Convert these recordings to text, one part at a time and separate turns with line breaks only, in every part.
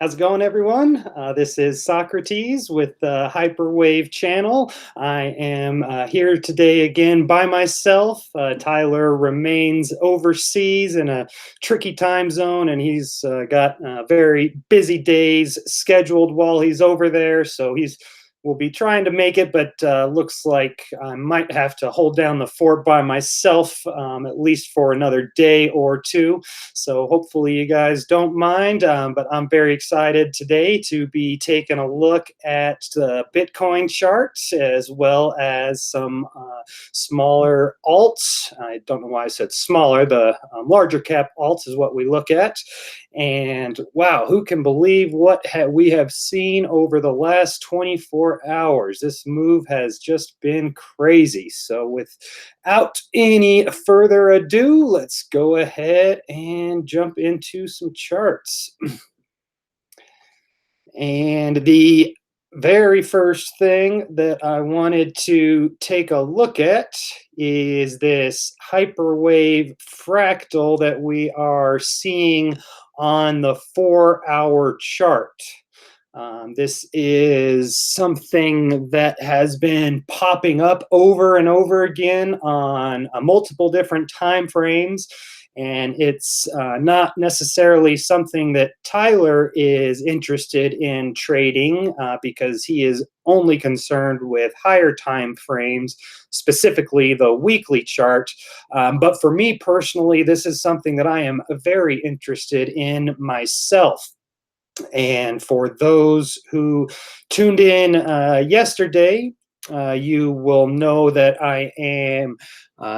How's it going, everyone? This is Socrates with the Hyperwave channel. I am here today again by myself. Tyler remains overseas in a tricky time zone, and he's got very busy days scheduled while he's over there. So he's will be trying to make it, but looks like I might have to hold down the fort by myself, at least for another day or two. So hopefully you guys don't mind, but I'm very excited today to be taking a look at the Bitcoin charts as well as some smaller alts. I don't know why I said smaller. The larger cap alts is what we look at. And wow, who can believe what we have seen over the last 24 hours? This move has just been crazy. So without any further ado, let's go ahead and jump into some charts. And the very first thing that I wanted to take a look at is this hyperwave fractal that we are seeing on the 4-hour chart. This is something that has been popping up over and over again on multiple different time frames. And it's not necessarily something that Tyler is interested in trading because he is only concerned with higher time frames, specifically the weekly chart. But for me personally, this is something that I am very interested in myself. And for those who tuned in yesterday, you will know that I am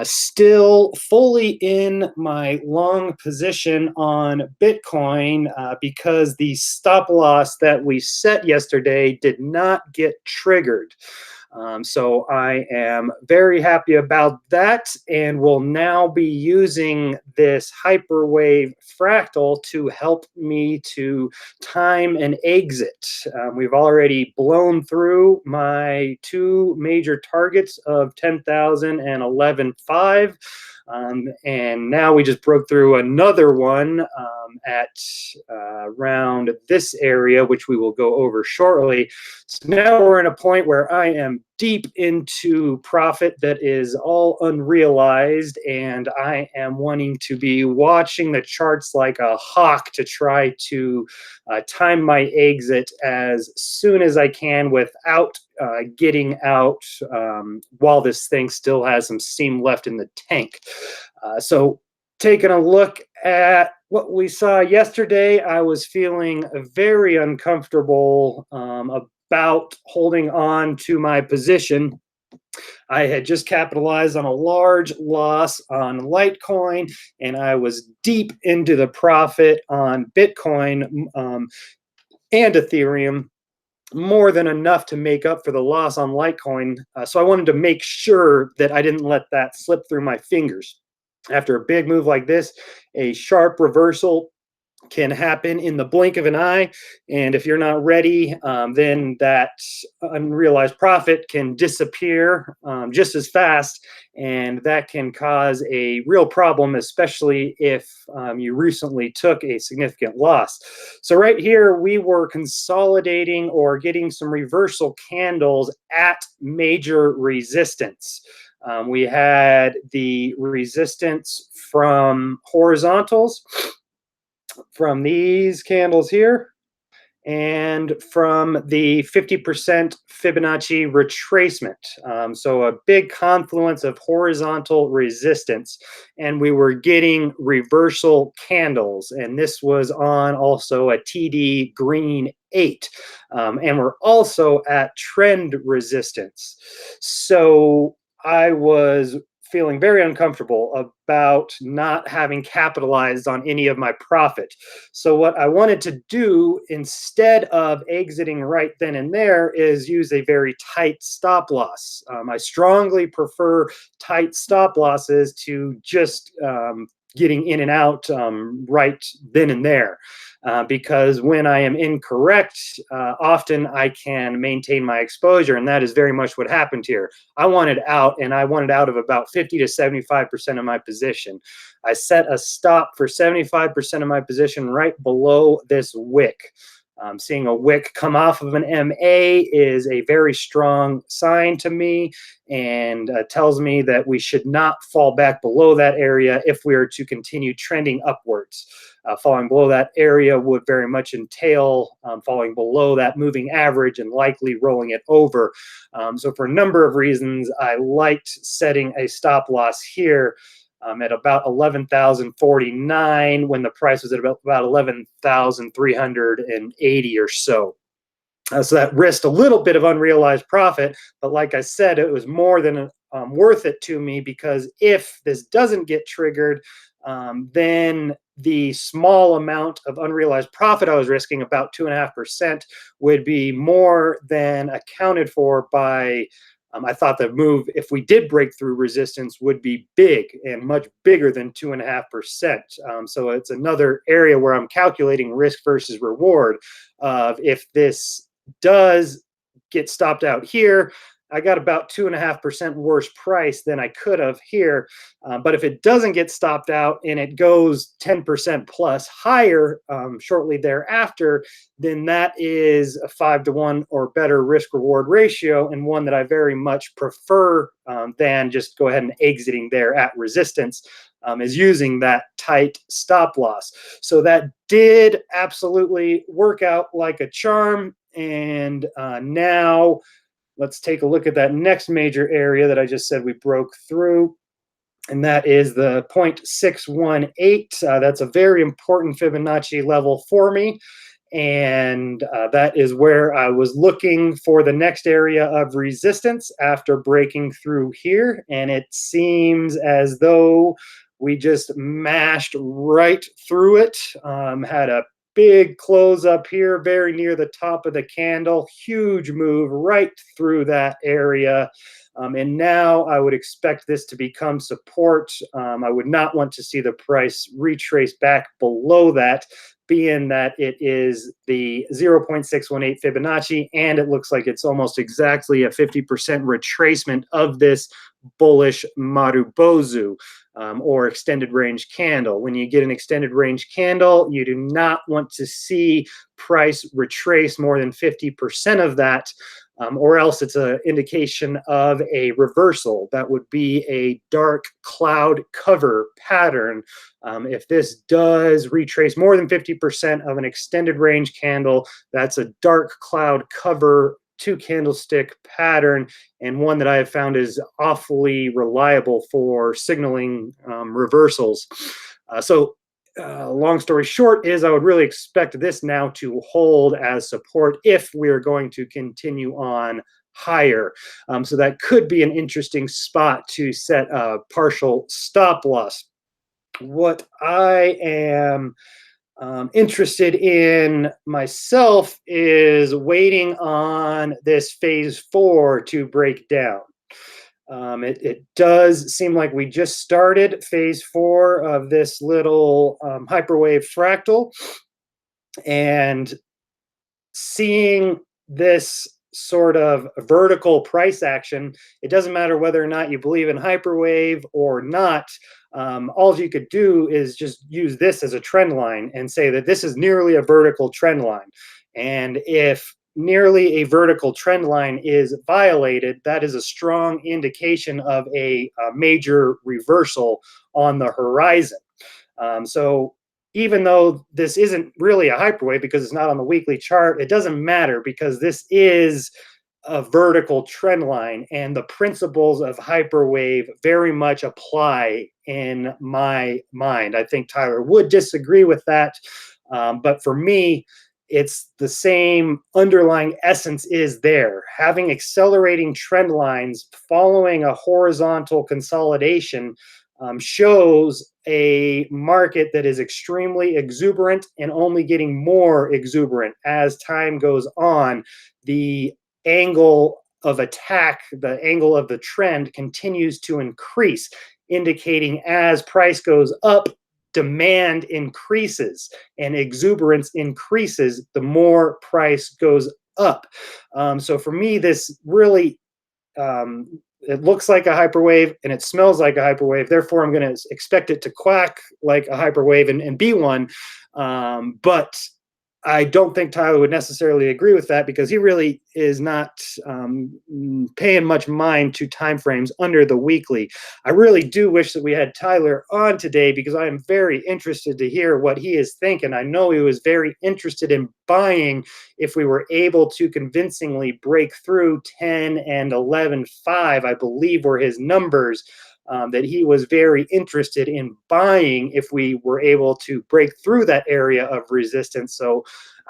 still fully in my long position on Bitcoin because the stop loss that we set yesterday did not get triggered. So I am very happy about that, and will now be using this hyperwave fractal to help me to time an exit. We've already blown through my two major targets of 10,000 and 11.5. And now we just broke through another one at around this area, which we will go over shortly. So now we're in a point where I am deep into profit that is all unrealized, and I am wanting to be watching the charts like a hawk to try to time my exit as soon as I can without getting out while this thing still has some steam left in the tank. So taking a look at what we saw yesterday, I was feeling very uncomfortable about holding on to my position. I had just capitalized on a large loss on Litecoin, and I was deep into the profit on Bitcoin and Ethereum, more than enough to make up for the loss on Litecoin. So I wanted to make sure that I didn't let that slip through my fingers. After a big move like this, a sharp reversal can happen in the blink of an eye, and if you're not ready, then that unrealized profit can disappear just as fast, and that can cause a real problem, especially if you recently took a significant loss. So right here, we were consolidating or getting some reversal candles at major resistance. We had the resistance from horizontals, from these candles here, and from the 50% Fibonacci retracement. So a big confluence of horizontal resistance, and we were getting reversal candles, and this was on also a TD green 8, and we're also at trend resistance. So I was feeling very uncomfortable about not having capitalized on any of my profit. So what I wanted to do instead of exiting right then and there is use a very tight stop loss. I strongly prefer tight stop losses to just getting in and out right then and there. Because when I am incorrect, often I can maintain my exposure, and that is very much what happened here. I wanted out, and I wanted out of about 50 to 75% of my position. I set a stop for 75% of my position right below this wick. Seeing a wick come off of an MA is a very strong sign to me, and tells me that we should not fall back below that area if we are to continue trending upwards. Falling below that area would very much entail falling below that moving average and likely rolling it over. So for a number of reasons, I liked setting a stop loss here at about 11,049 when the price was at about 11,380 or so. So that risked a little bit of unrealized profit, but like I said, it was more than worth it to me, because if this doesn't get triggered, then the small amount of unrealized profit I was risking, about 2.5%, would be more than accounted for by I thought the move, if we did break through resistance, would be big and much bigger than 2.5%. So it's another area where I'm calculating risk versus reward. If this does get stopped out here, I got about 2.5% worse price than I could have here. But if it doesn't get stopped out and it goes 10% plus higher shortly thereafter, then that is a 5-to-1 or better risk reward ratio, and one that I very much prefer than just go ahead and exiting there at resistance, is using that tight stop loss. So that did absolutely work out like a charm. And now let's take a look at that next major area that I just said we broke through, and that is the 0.618. That's a very important Fibonacci level for me, and that is where I was looking for the next area of resistance after breaking through here, and it seems as though we just mashed right through it. Had a big close up here, very near the top of the candle, huge move right through that area. And now I would expect this to become support. I would not want to see the price retrace back below that, being that it is the 0.618 Fibonacci, and it looks like it's almost exactly a 50% retracement of this bullish Marubozu, or extended range candle. When you get an extended range candle, you do not want to see price retrace more than 50% of that, or else it's an indication of a reversal. That would be a dark cloud cover pattern. If this does retrace more than 50% of an extended range candle, that's a dark cloud cover 2 candlestick pattern, and one that I have found is awfully reliable for signaling reversals. Long story short is I would really expect this now to hold as support if we're going to continue on higher. So that could be an interesting spot to set a partial stop loss. What I am interested in myself is waiting on this phase 4 to break down. It does seem like we just started phase 4 of this little hyperwave fractal, and seeing this sort of vertical price action, it doesn't matter whether or not you believe in hyperwave or not. All you could do is just use this as a trend line and say that this is nearly a vertical trend line. And if nearly a vertical trend line is violated, that is a strong indication of a major reversal on the horizon. So even though this isn't really a hyperwave because it's not on the weekly chart, it doesn't matter because this is a vertical trend line, and the principles of hyperwave very much apply in my mind. I think Tyler would disagree with that, but for me, it's the same underlying essence is there. Having accelerating trend lines following a horizontal consolidation shows a market that is extremely exuberant and only getting more exuberant as time goes on. The angle of attack, the angle of the trend continues to increase, indicating as price goes up, demand increases and exuberance increases the more price goes up. So for me, this really it looks like a hyperwave and it smells like a hyperwave. Therefore, I'm going to expect it to quack like a hyperwave and be one. But I don't think Tyler would necessarily agree with that because he really is not paying much mind to timeframes under the weekly. I really do wish that we had Tyler on today because I am very interested to hear what he is thinking. I know he was very interested in buying if we were able to convincingly break through 10 and 11.5, I believe were his numbers. That he was very interested in buying if we were able to break through that area of resistance. So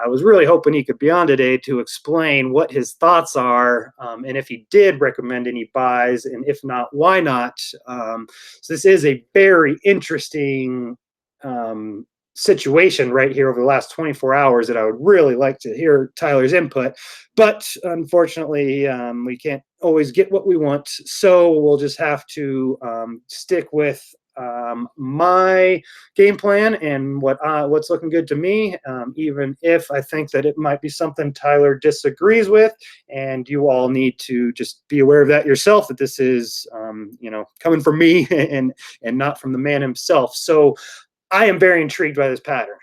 I was really hoping he could be on today to explain what his thoughts are, and if he did recommend any buys, and if not, why not. So this is a very interesting situation right here over the last 24 hours that I would really like to hear Tyler's input. But unfortunately, we can't always get what we want. So we'll just have to stick with my game plan and what's looking good to me, even if I think that it might be something Tyler disagrees with. And you all need to just be aware of that yourself, that this is, coming from me and not from the man himself. So I am very intrigued by this pattern,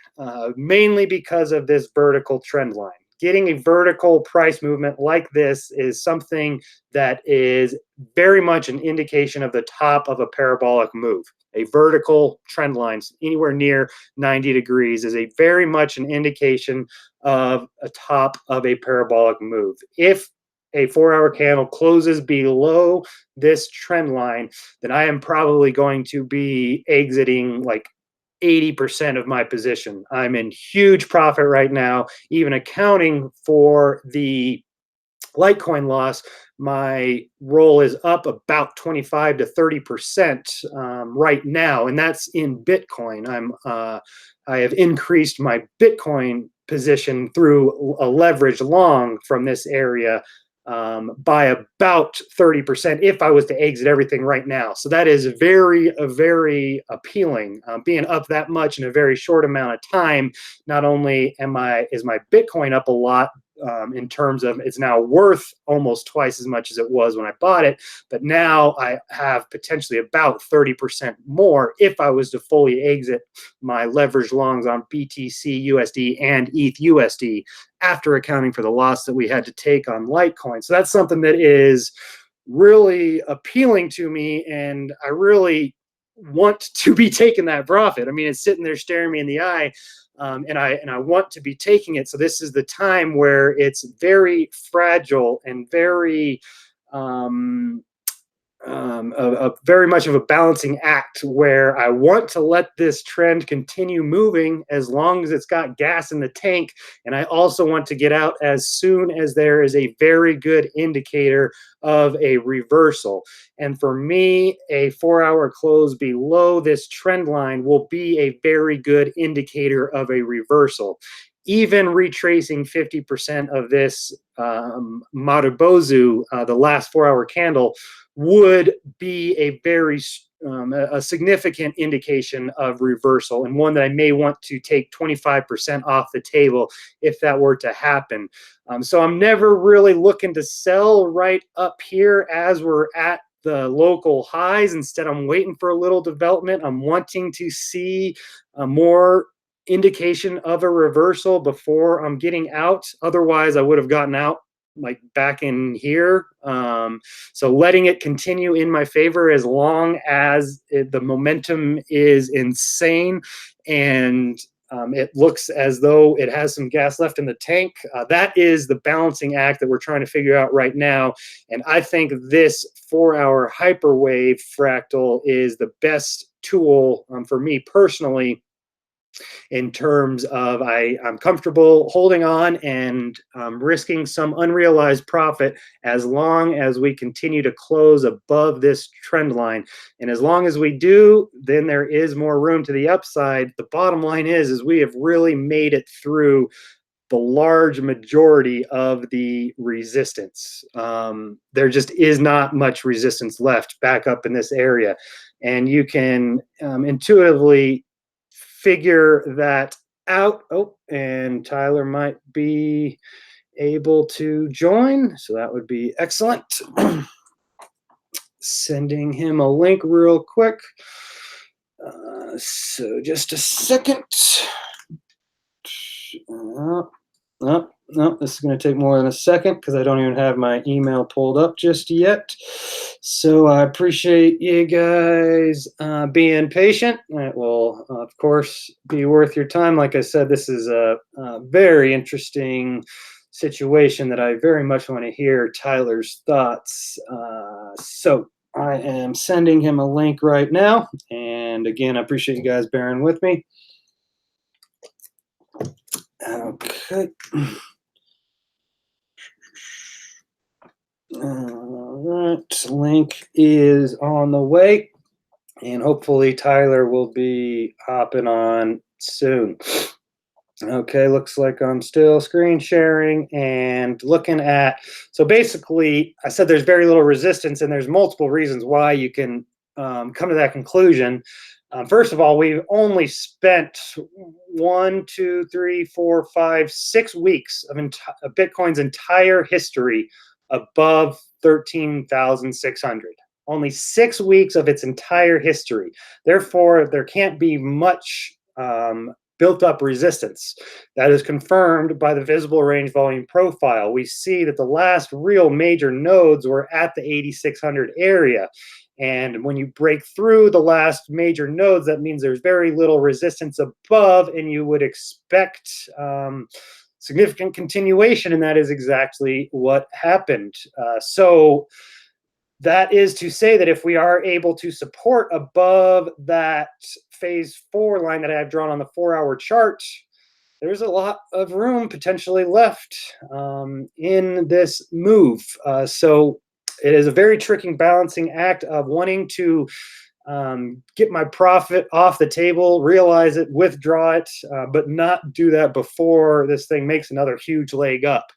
mainly because of this vertical trend line. Getting a vertical price movement like this is something that is very much an indication of the top of a parabolic move. A vertical trend line anywhere near 90 degrees is a very much an indication of a top of a parabolic move. If a 4-hour candle closes below this trend line, then I am probably going to be exiting like 80% of my position. I'm in huge profit right now, even accounting for the Litecoin loss. My roll is up about 25 to 30% right now, and that's in Bitcoin. I have increased my Bitcoin position through a leverage long from this area by about 30% if I was to exit everything right now. So that is very appealing. Being up that much in a very short amount of time, not only is my Bitcoin up a lot, in terms of it's now worth almost twice as much as it was when I bought it, but now I have potentially about 30% more if I was to fully exit my leverage longs on BTC USD and ETH USD after accounting for the loss that we had to take on Litecoin. So that's something that is really appealing to me, and I really want to be taking that profit. I mean, it's sitting there staring me in the eye. And I want to be taking it. So this is the time where it's very fragile and very very much of a balancing act, where I want to let this trend continue moving as long as it's got gas in the tank, and I also want to get out as soon as there is a very good indicator of a reversal. And for me, a 4-hour close below this trend line will be a very good indicator of a reversal. Even retracing 50% of this Marubozu, the last 4-hour candle, would be a very a significant indication of reversal, and one that I may want to take 25% off the table if that were to happen. So I'm never really looking to sell right up here as we're at the local highs. Instead, I'm waiting for a little development. I'm wanting to see more indication of a reversal before I'm getting out. Otherwise, I would have gotten out like back in here. So letting it continue in my favor as long as the momentum is insane and it looks as though it has some gas left in the tank. That is the balancing act that we're trying to figure out right now. And I think this 4-hour hyperwave fractal is the best tool for me personally, in terms of I'm comfortable holding on and risking some unrealized profit as long as we continue to close above this trend line. And as long as we do, then there is more room to the upside. The bottom line is we have really made it through the large majority of the resistance. There just is not much resistance left back up in this area. And you can intuitively figure that out. Oh, and Tyler might be able to join, so that would be excellent. Sending him a link real quick. So just a second. Uh, no, no, this is going to take more than a second because I don't even have my email pulled up just yet. So I appreciate you guys being patient. It will, of course, be worth your time. Like I said, this is a very interesting situation that I very much want to hear Tyler's thoughts. So I am sending him a link right now. And again, I appreciate you guys bearing with me. Okay. All right, link is on the way, and hopefully Tyler will be hopping on soon. Okay, looks like I'm still screen sharing and looking at, so basically I said there's very little resistance and there's multiple reasons why you can come to that conclusion. First of all, we've only spent 1, 2, 3, 4, 5, 6 weeks of Bitcoin's entire history above 13,600. Only 6 weeks of its entire history. Therefore, there can't be much built up resistance. That is confirmed by the visible range volume profile. We see that the last real major nodes were at the 8,600 area. And when you break through the last major nodes, that means there's very little resistance above, and you would expect significant continuation, and that is exactly what happened. So that is to say that if we are able to support above that phase 4 line that I have drawn on the 4-hour chart, there's a lot of room potentially left in this move. So it is a very tricky balancing act of wanting to get my profit off the table, realize it, withdraw it, but not do that before this thing makes another huge leg up.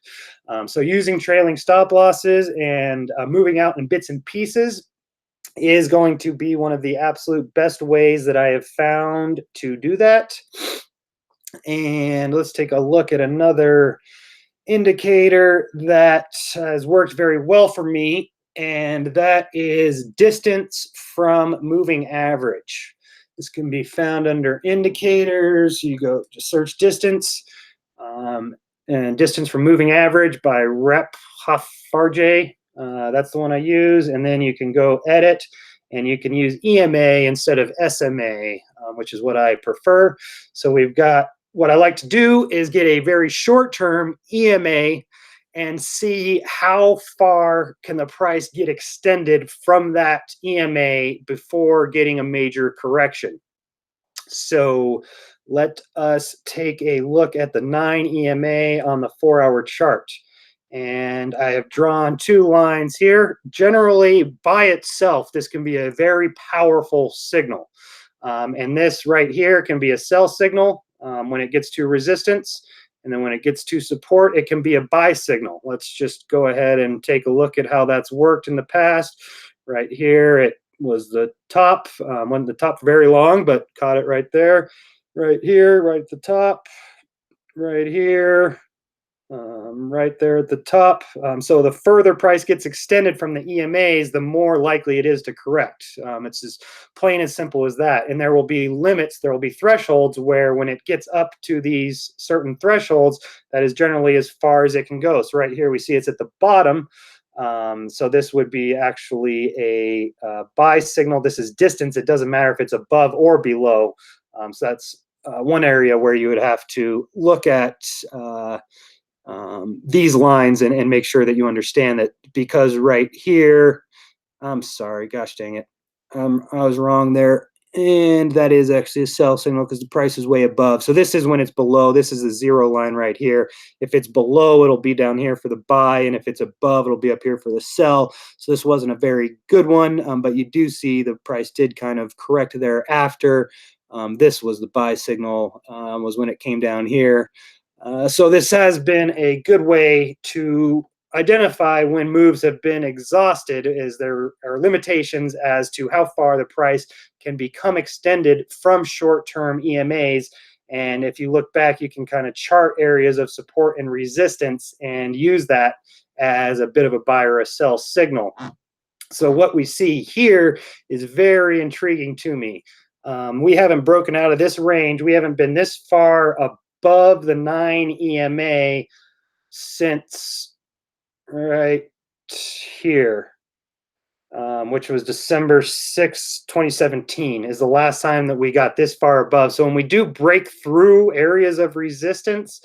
So using trailing stop losses and moving out in bits and pieces is going to be one of the absolute best ways that I have found to do that. And let's take a look at another indicator that has worked very well for me, and that is distance from moving average. This can be found under indicators. You go to search distance, and distance from moving average by Rep Haffarjay. That's the one I use. And then you can go edit, and you can use EMA instead of SMA, which is what I prefer. So we've got, what I like to do is get a very short-term EMA and see how far can the price get extended from that EMA before getting a major correction. So let us take a look at the 9 EMA on the 4-hour chart. And I have drawn 2 lines here. Generally, by itself, this can be a very powerful signal. And this right here can be a sell signal when it gets to resistance. And then when it gets to support, it can be a buy signal. Let's just go ahead and take a look at how that's worked in the past. Right here, it was the top, wasn't the top very long, but caught it right there. Right here, right at the top, right here, right there at the top. So the further price gets extended from the EMAs, the more likely it is to correct. It's as plain as simple as that. And there will be limits, there will be thresholds where when it gets up to these certain thresholds, that is generally as far as it can go. So right here we see it's at the bottom. So this would be actually a buy signal. This is distance. It doesn't matter if it's above or below. So that's one area where you would have to look at these lines and make sure that you understand that, because right here, I'm sorry, gosh dang it, I was wrong there. And that is actually a sell signal because the price is way above. So this is when it's below. This is the 0 line right here. If it's below, it'll be down here for the buy. And if it's above, it'll be up here for the sell. So this wasn't a very good one, but you do see the price did kind of correct thereafter. This was the buy signal, was when it came down here. So this has been a good way to identify when moves have been exhausted, as there are limitations as to how far the price can become extended from short-term EMAs. And if you look back, you can kind of chart areas of support and resistance and use that as a bit of a buy or a sell signal. So what we see here is very intriguing to me. We haven't broken out of this range. We haven't been this far above above the 9 EMA since right here, which was December 6, 2017 is the last time that we got this far above. So when we do break through areas of resistance,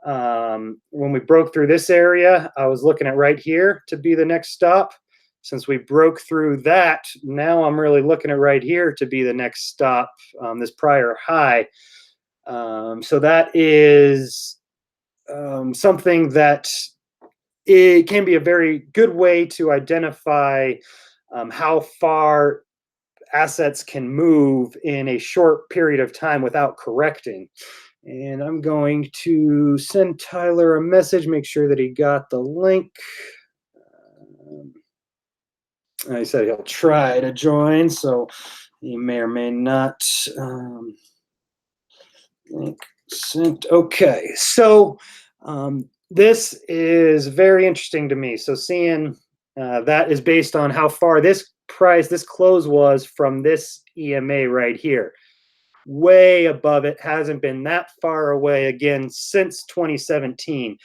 when we broke through this area, I was looking at right here to be the next stop. Since we broke through that, now I'm really looking at right here to be the next stop, this prior high. So that is something that it can be a very good way to identify how far assets can move in a short period of time without correcting. And I'm going to send Tyler a message, make sure that he got the link. He said he'll try to join, so he may or may not. Link sent. Okay, so this is very interesting to me. So seeing that is based on how far this close was from this EMA right here. Way above it, hasn't been that far away again since 2017.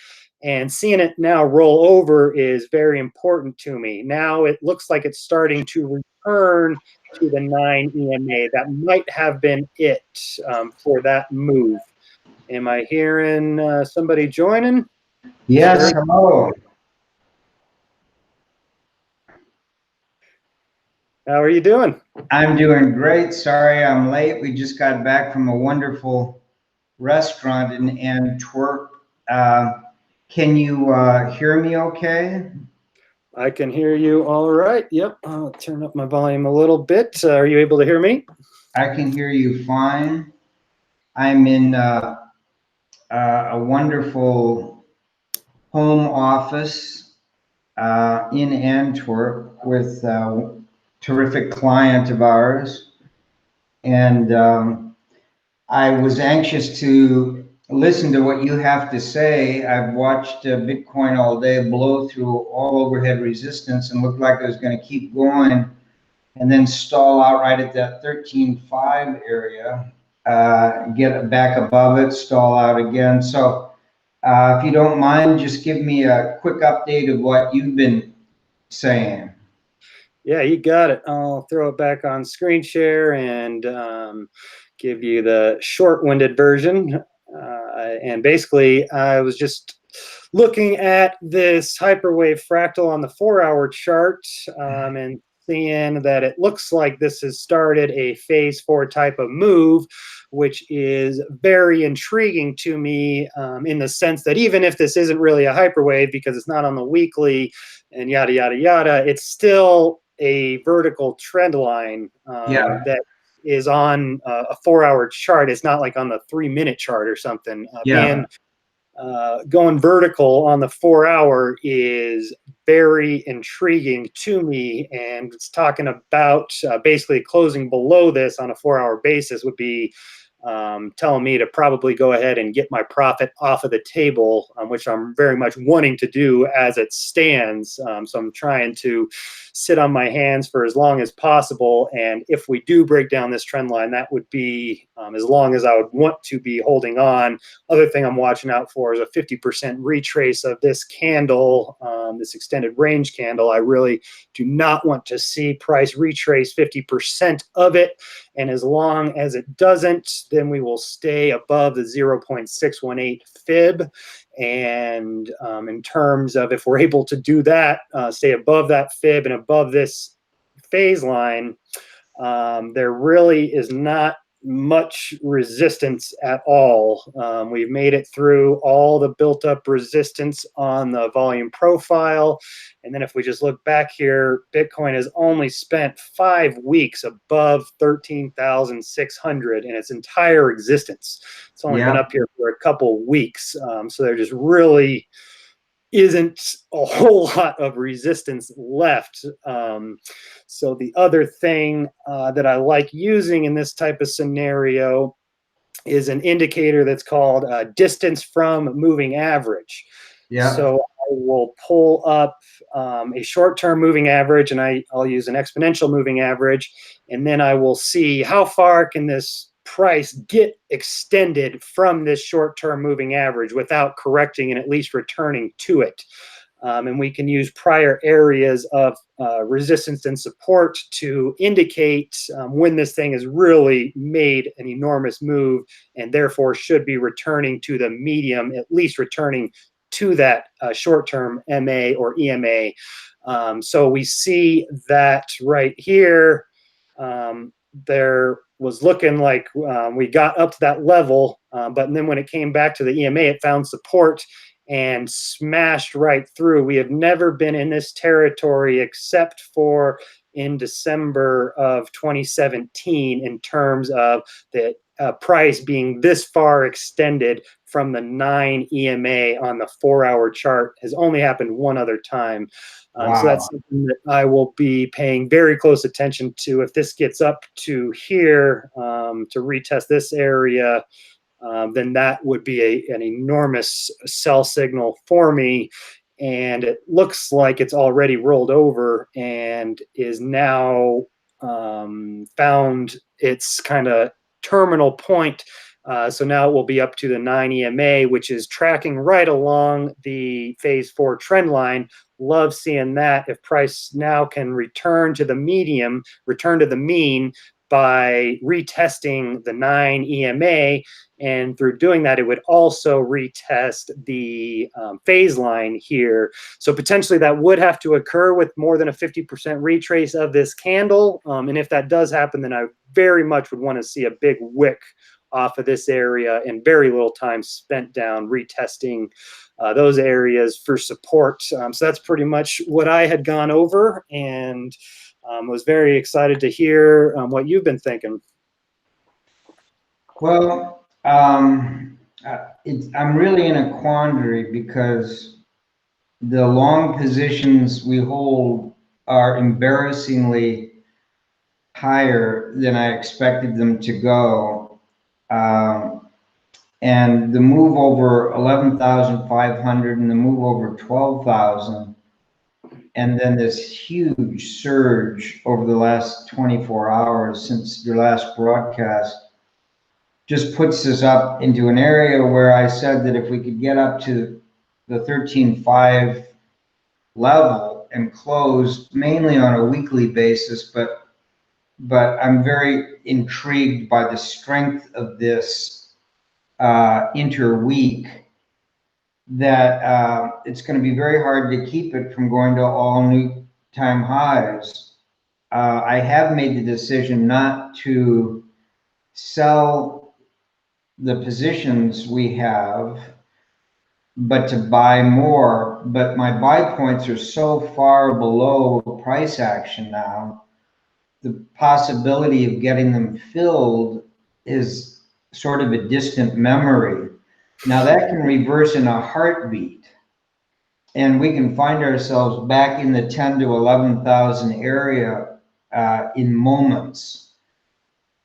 And seeing it now roll over is very important to me. Now it looks like it's starting to return to the 9 EMA. That might have been it for that move. Am I hearing somebody joining?
Yes, hello.
How are you doing?
I'm doing great. Sorry I'm late. We just got back from a wonderful restaurant in Antwerp. Can you hear me okay?
I can hear you all right. Yep, I'll turn up my volume a little bit. Are you able to hear me?
I can hear you fine. I'm in a wonderful home office in Antwerp with a terrific client of ours. And I was anxious to listen to what you have to say. I've watched Bitcoin all day blow through all overhead resistance and looked like it was going to keep going and then stall out right at that 13.5 area, get back above it, stall out again. So if you don't mind, just give me a quick update of what you've been saying.
Yeah, you got it. I'll throw it back on screen share and give you the short-winded version. And basically, I was just looking at this hyperwave fractal on the 4-hour chart and seeing that it looks like this has started a phase 4 type of move, which is very intriguing to me in the sense that even if this isn't really a hyperwave because it's not on the weekly and yada, yada, yada, it's still a vertical trend line that is on a 4-hour chart. It's not like on the 3-minute chart or something. Going vertical on the 4-hour is very intriguing to me, and it's talking about basically closing below this on a 4-hour basis would be telling me to probably go ahead and get my profit off of the table, which I'm very much wanting to do as it stands. So I'm trying to sit on my hands for as long as possible. And if we do break down this trend line, that would be as long as I would want to be holding on. Other thing I'm watching out for is a 50% retrace of this candle, this extended range candle. I really do not want to see price retrace 50% of it. And as long as it doesn't, then we will stay above the 0.618 fib. And in terms of if we're able to do that, stay above that fib and above this phase line, there really is not much resistance at all. We've made it through all the built up resistance on the volume profile. And then if we just look back here, Bitcoin has only spent 5 weeks above 13,600 in its entire existence. It's only been up here for a couple weeks. So there just really isn't a whole lot of resistance left. So the other thing that I like using in this type of scenario is an indicator that's called distance from moving average. So I will pull up a short-term moving average, and I'll use an exponential moving average, and then I will see how far can this price get extended from this short-term moving average without correcting and at least returning to it. And we can use prior areas of resistance and support to indicate when this thing has really made an enormous move and therefore should be returning to the medium, at least returning to that short-term MA or EMA. So we see that right here. There was looking like we got up to that level, but then when it came back to the EMA, it found support and smashed right through. We have never been in this territory except for in December of 2017 in terms of the price being this far extended from the 9 EMA on the 4-hour chart. Has only happened one other time.
Wow.
So that's something that I will be paying very close attention to. If this gets up to here to retest this area, then that would be an enormous sell signal for me. And it looks like it's already rolled over and is now found its kind of terminal point. So now it will be up to the 9 EMA, which is tracking right along the phase 4 trend line. Love seeing that. If price now can return to the medium, return to the mean by retesting the 9 EMA, and through doing that, it would also retest the phase line here. So potentially that would have to occur with more than a 50% retrace of this candle. And if that does happen, then I very much would want to see a big wick off of this area and very little time spent down retesting those areas for support. So that's pretty much what I had gone over, and was very excited to hear what you've been thinking.
Well, I'm really in a quandary because the long positions we hold are embarrassingly higher than I expected them to go. And the move over 11,500 and the move over 12,000, and then this huge surge over the last 24 hours since your last broadcast just puts us up into an area where I said that if we could get up to the 13.5 level and close mainly on a weekly basis, but I'm very intrigued by the strength of this interweek, that it's going to be very hard to keep it from going to all new time highs. I have made the decision not to sell the positions we have, but to buy more. But my buy points are so far below price action now, the possibility of getting them filled is sort of a distant memory. Now that can reverse in a heartbeat, and we can find ourselves back in the 10 to 11,000 area in moments.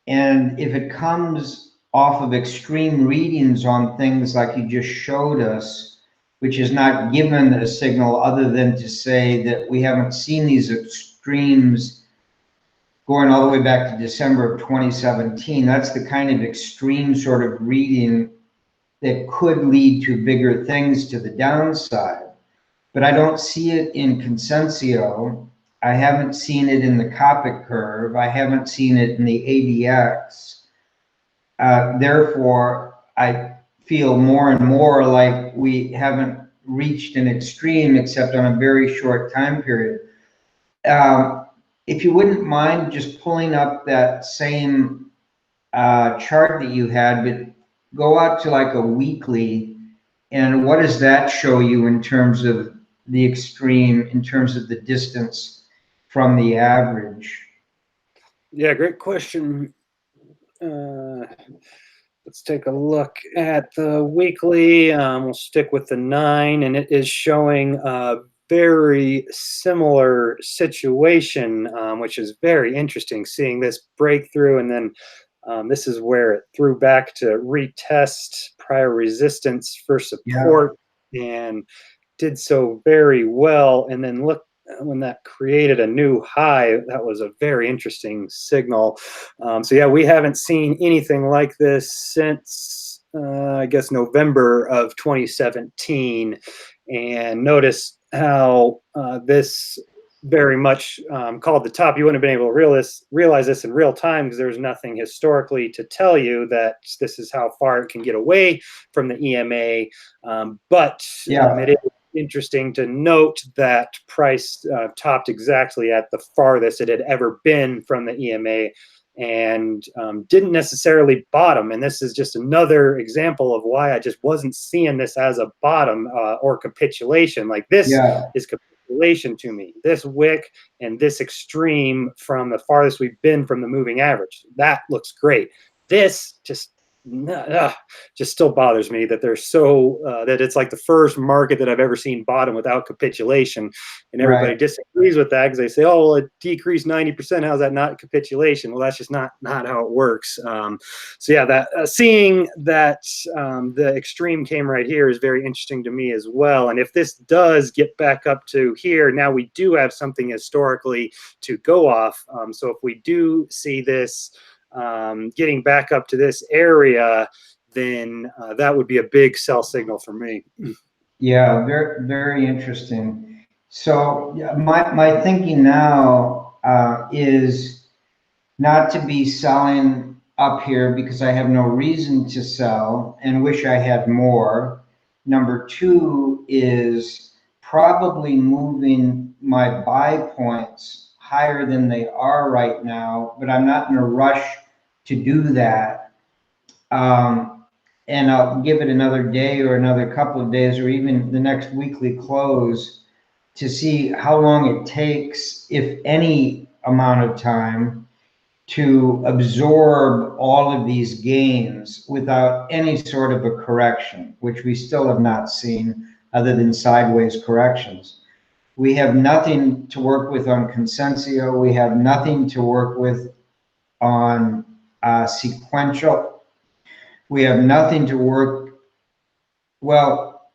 And if it comes off of extreme readings on things like you just showed us, which is not given a signal other than to say that we haven't seen these extremes going all the way back to December of 2017. That's the kind of extreme sort of reading that could lead to bigger things to the downside. But I don't see it in Consensio. I haven't seen it in the Copic curve. I haven't seen it in the ADX. Therefore, I feel more and more like we haven't reached an extreme except on a very short time period. If you wouldn't mind just pulling up that same chart that you had, but go out to like a weekly, and what does that show you in terms of the extreme, in terms of the distance from the average?
Yeah, great question. Let's take a look at the weekly. We'll stick with the 9, and it is showing a very similar situation, which is very interesting, seeing this breakthrough, and then this is where it threw back to retest prior resistance for support, and did so very well. And then look when that created a new high, that was a very interesting signal. So yeah, we haven't seen anything like this since I guess November of 2017. And notice how this very much called the top. You wouldn't have been able to realize this in real time because there's nothing historically to tell you that this is how far it can get away from the EMA. But it is interesting to note that price topped exactly at the farthest it had ever been from the EMA and didn't necessarily bottom. And this is just another example of why I just wasn't seeing this as a bottom or capitulation. Like this is capitulation to me. This wick and this extreme from the farthest we've been from the moving average. That looks great. This just still bothers me that they're so that it's like the first market that I've ever seen bottom without capitulation, and everybody disagrees with that because they say, "Oh, well, it decreased 90%. How's that not capitulation?" Well, that's just not how it works. So yeah, that seeing that the extreme came right here is very interesting to me as well. And if this does get back up to here, now we do have something historically to go off. So if we do see this getting back up to this area, then that would be a big sell signal for me.
Yeah, very, very interesting. So my thinking now is not to be selling up here because I have no reason to sell and wish I had more. Number two is probably moving my buy points higher than they are right now, but I'm not in a rush to do that. And I'll give it another day or another couple of days or even the next weekly close to see how long it takes, if any amount of time, to absorb all of these gains without any sort of a correction, which we still have not seen other than sideways corrections. We have nothing to work with on Consensio. We have nothing to work with on sequential. We have nothing to work. Well,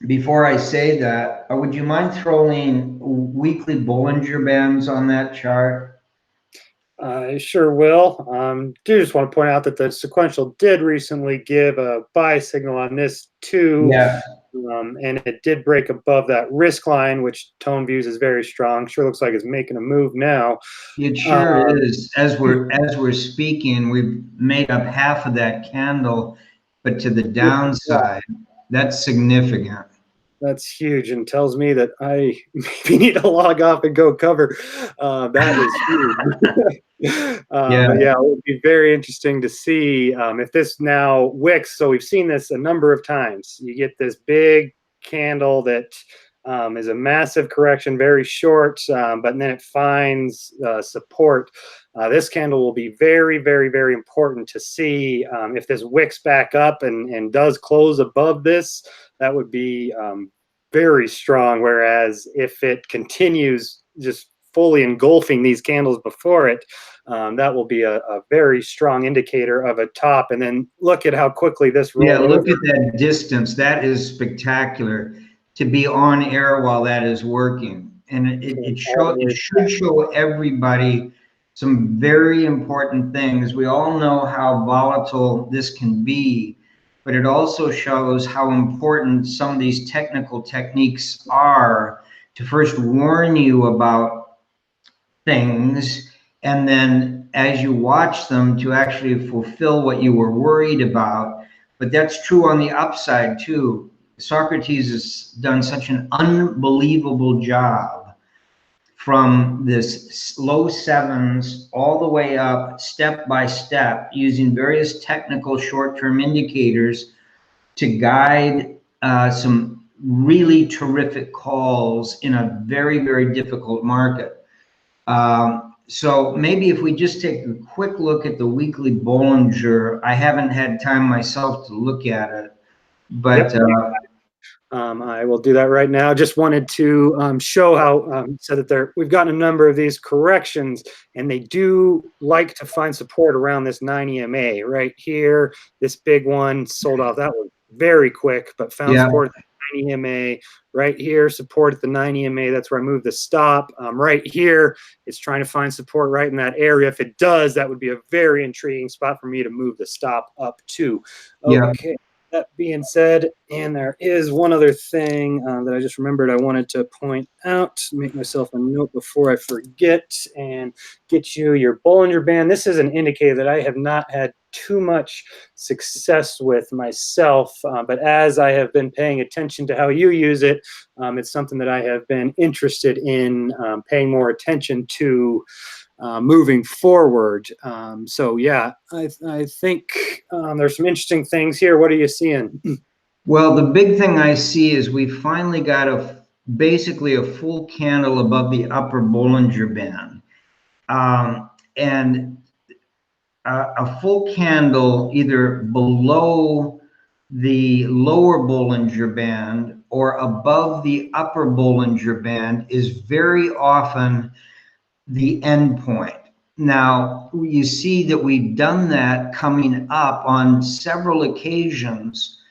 before I say that, would you mind throwing weekly Bollinger Bands on that chart?
I sure will. Do just want to point out that the sequential did recently give a buy signal on this too.
Yeah.
And it did break above that risk line, which Tone views as very strong. Sure looks like it's making a move now.
It sure is. As we're speaking, we've made up half of that candle, but to the downside, that's significant.
That's huge and tells me that I maybe need to log off and go cover. That is huge. But yeah, it would be very interesting to see if this now wicks. So we've seen this a number of times. You get this big candle that is a massive correction, very short, but then it finds support. This candle will be very, very, very important to see if this wicks back up and does close above this. That would be very strong. Whereas if it continues just fully engulfing these candles before it, that will be a very strong indicator of a top. And then look at how quickly this rolled over.
Look at that distance. That is spectacular to be on air while that is working. And it should show everybody some very important things. We all know how volatile this can be, but it also shows how important some of these technical techniques are to first warn you about things, and then as you watch them to actually fulfill what you were worried about. But that's true on the upside too. Socrates has done such an unbelievable job from this low sevens all the way up step by step using various technical short-term indicators to guide some really terrific calls in a very, very difficult market. So maybe if we just take a quick look at the weekly Bollinger, I haven't had time myself to look at it, but
I will do that right now. Just wanted to show how said that we've gotten a number of these corrections, and they do like to find support around this 9 EMA right here. This big one sold off. That was very quick, but found support at 9 EMA. Right here, support at the 9 EMA. That's where I move the stop. Right here, it's trying to find support right in that area. If it does, that would be a very intriguing spot for me to move the stop up to.
Yeah.
Okay. That being said, and there is one other thing that I just remembered I wanted to point out, make myself a note before I forget, and get you your Bollinger Band. This is an indicator that I have not had too much success with myself, but as I have been paying attention to how you use it, it's something that I have been interested in paying more attention to moving forward. So yeah, I think there's some interesting things here. What are you seeing?
Well, the big thing I see is we finally got basically a full candle above the upper Bollinger Band. And a full candle either below the lower Bollinger Band or above the upper Bollinger Band is very often the end point. Now, you see that we've done that coming up on several occasions,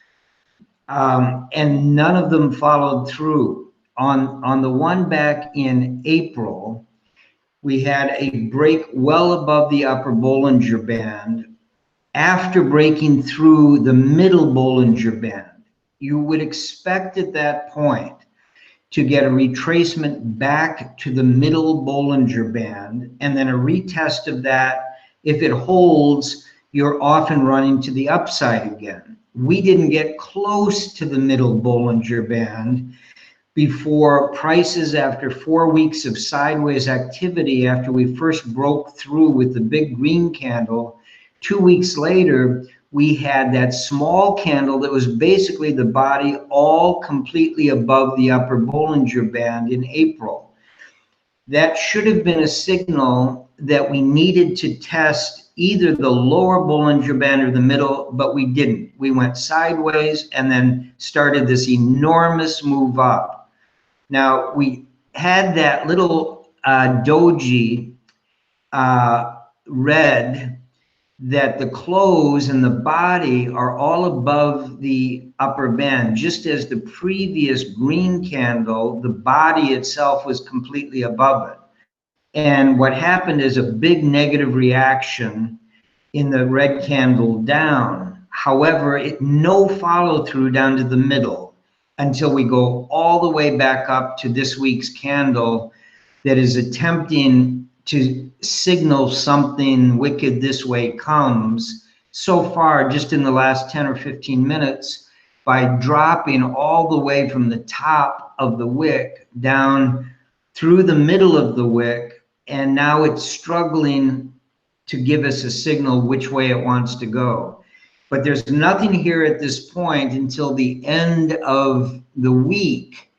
and none of them followed through. On the one back in April, we had a break well above the upper Bollinger Band after breaking through the middle Bollinger Band. You would expect at that point to get a retracement back to the middle Bollinger Band, and then a retest of that. If it holds, you're off and running to the upside again. We didn't get close to the middle Bollinger Band before prices, after 4 weeks of sideways activity, after we first broke through with the big green candle, 2 weeks later, we had that small candle that was basically the body all completely above the upper Bollinger Band in April. That should have been a signal that we needed to test either the lower Bollinger Band or the middle, but we didn't. We went sideways and then started this enormous move up. Now, we had that little doji red, that the close and the body are all above the upper band, just as the previous green candle, the body itself was completely above it. And what happened is a big negative reaction in the red candle down. However, no follow through down to the middle until we go all the way back up to this week's candle that is attempting to signal something wicked this way comes. So far, just in the last 10 or 15 minutes, by dropping all the way from the top of the wick down through the middle of the wick, and now it's struggling to give us a signal which way it wants to go. But there's nothing here at this point until the end of the week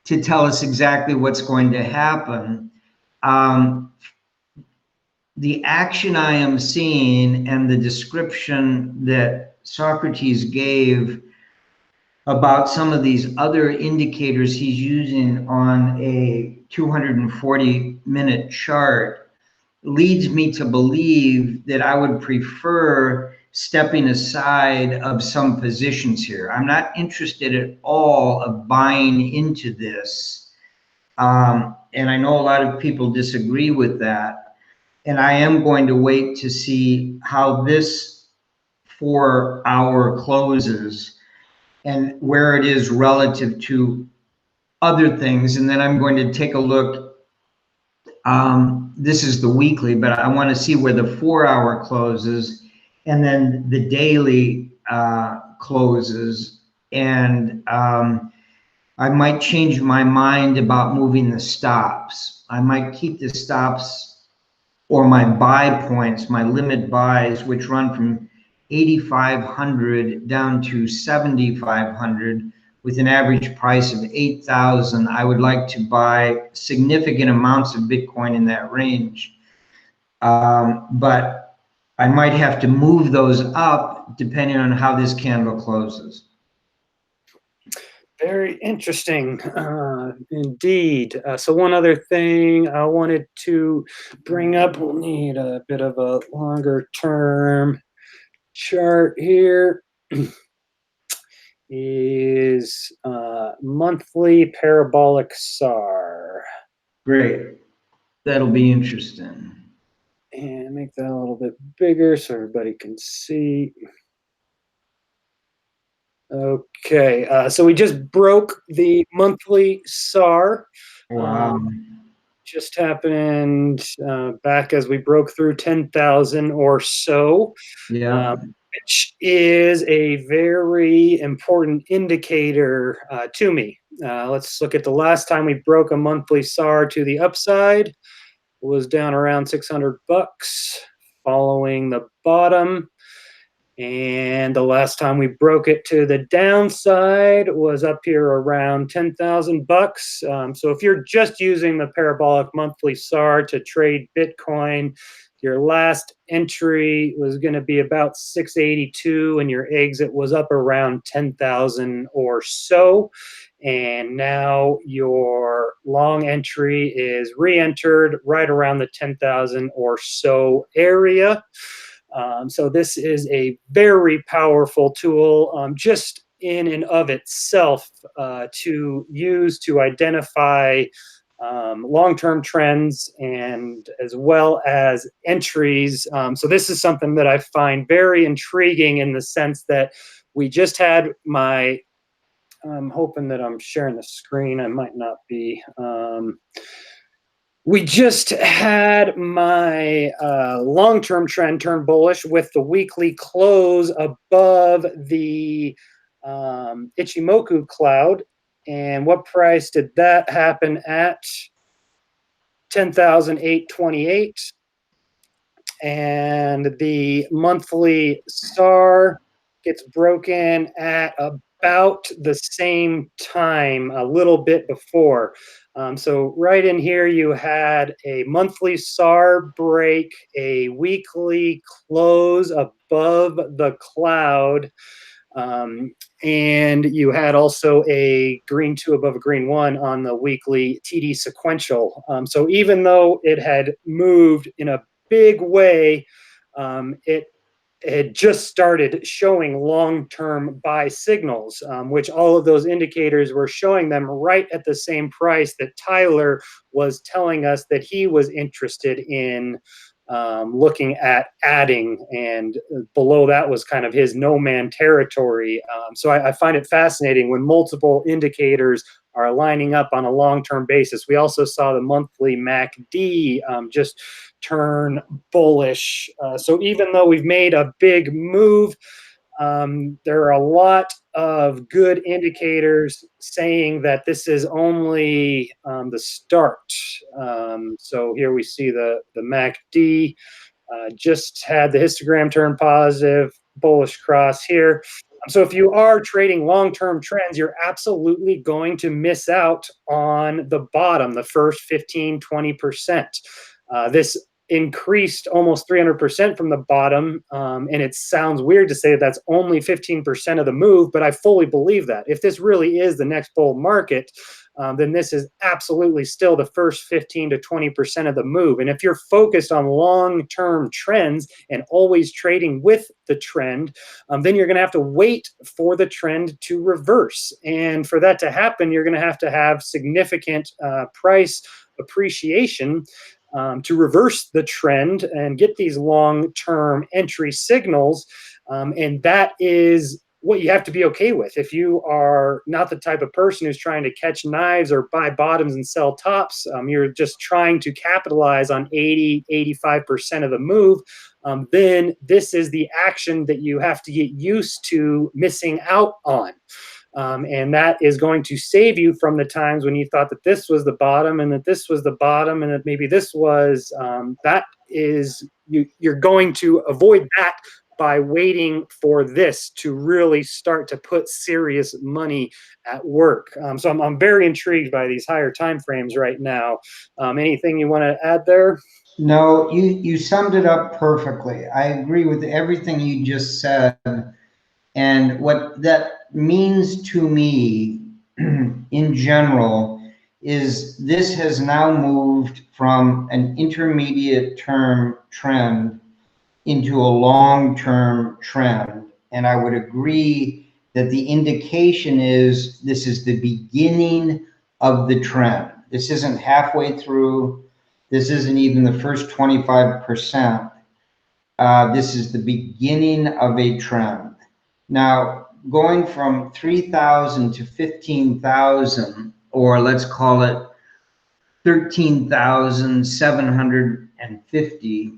to tell us exactly what's going to happen. The action I am seeing and the description that Socrates gave about some of these other indicators he's using on a 240-minute chart leads me to believe that I would prefer stepping aside of some positions here. I'm not interested at all of buying into this. And I know a lot of people disagree with that. And I am going to wait to see how this 4-hour closes and where it is relative to other things. And then I'm going to take a look. This is the weekly, but I want to see where the 4-hour closes and then the daily closes. And I might change my mind about moving the stops. I might keep the stops or my buy points, my limit buys, which run from 8,500 down to 7,500 with an average price of 8,000. I would like to buy significant amounts of Bitcoin in that range. But I might have to move those up depending on how this candle closes.
Very interesting, indeed. So one other thing I wanted to bring up, we'll need a bit of a longer term chart here. is monthly parabolic SAR.
Great. That'll be interesting.
And make that a little bit bigger so everybody can see. Okay, so we just broke the monthly SAR.
Wow.
Just happened back as we broke through 10,000 or so,
Yeah.
which is a very important indicator to me. Let's look at the last time we broke a monthly SAR to the upside. It was down around 600 bucks, following the bottom. And the last time we broke it to the downside was up here around 10,000 bucks. So if you're just using the parabolic monthly SAR to trade Bitcoin, your last entry was going to be about 682 and your exit was up around 10,000 or so. And now your long entry is re-entered right around the 10,000 or so area. So this is a very powerful tool just in and of itself to use to identify long-term trends and as well as entries. So this is something that I find very intriguing in the sense that we just had my, I'm hoping that I'm sharing the screen. I might not be. We just had my long-term trend turn bullish with the weekly close above the Ichimoku cloud. And what price did that happen at? 10,828. And the monthly SAR gets broken at about the same time, a little bit before. So right in here, you had a monthly SAR break, a weekly close above the cloud, and you had also a green 2 above a green 1 on the weekly TD sequential. So even though it had moved in a big way, it had just started showing long-term buy signals, which all of those indicators were showing them right at the same price that Tyler was telling us that he was interested in looking at adding, and below that was kind of his no man territory. So I find it fascinating when multiple indicators are lining up on a long-term basis. We also saw the monthly MACD just turn bullish. So even though we've made a big move, there are a lot of good indicators saying that this is only the start. So here we see the MACD just had the histogram turn positive, bullish cross here. So if you are trading long-term trends, you're absolutely going to miss out on the bottom, the first 15, 20%. This increased almost 300% from the bottom. And it sounds weird to say that that's only 15% of the move, but I fully believe that. If this really is the next bull market, then this is absolutely still the first 15 to 20% of the move. And if you're focused on long-term trends and always trading with the trend, then you're going to have to wait for the trend to reverse. And for that to happen, you're going to have significant price appreciation to reverse the trend and get these long-term entry signals. And that is what you have to be okay with. If you are not the type of person who's trying to catch knives or buy bottoms and sell tops, you're just trying to capitalize on 80, 85% of the move, then this is the action that you have to get used to missing out on. And that is going to save you from the times when you thought that this was the bottom and that this was the bottom and that maybe this was, that is, you're going to avoid that by waiting for this to really start to put serious money at work. So I'm very intrigued by these higher time frames right now. Anything you want to add there?
No, you summed it up perfectly. I agree with everything you just said. And what that means to me in general is this has now moved from an intermediate term trend into a long-term trend. And I would agree that the indication is this is the beginning of the trend. This isn't halfway through. This isn't even the first 25%. This is the beginning of a trend. Now, going from 3,000 to 15,000, or let's call it 13,750,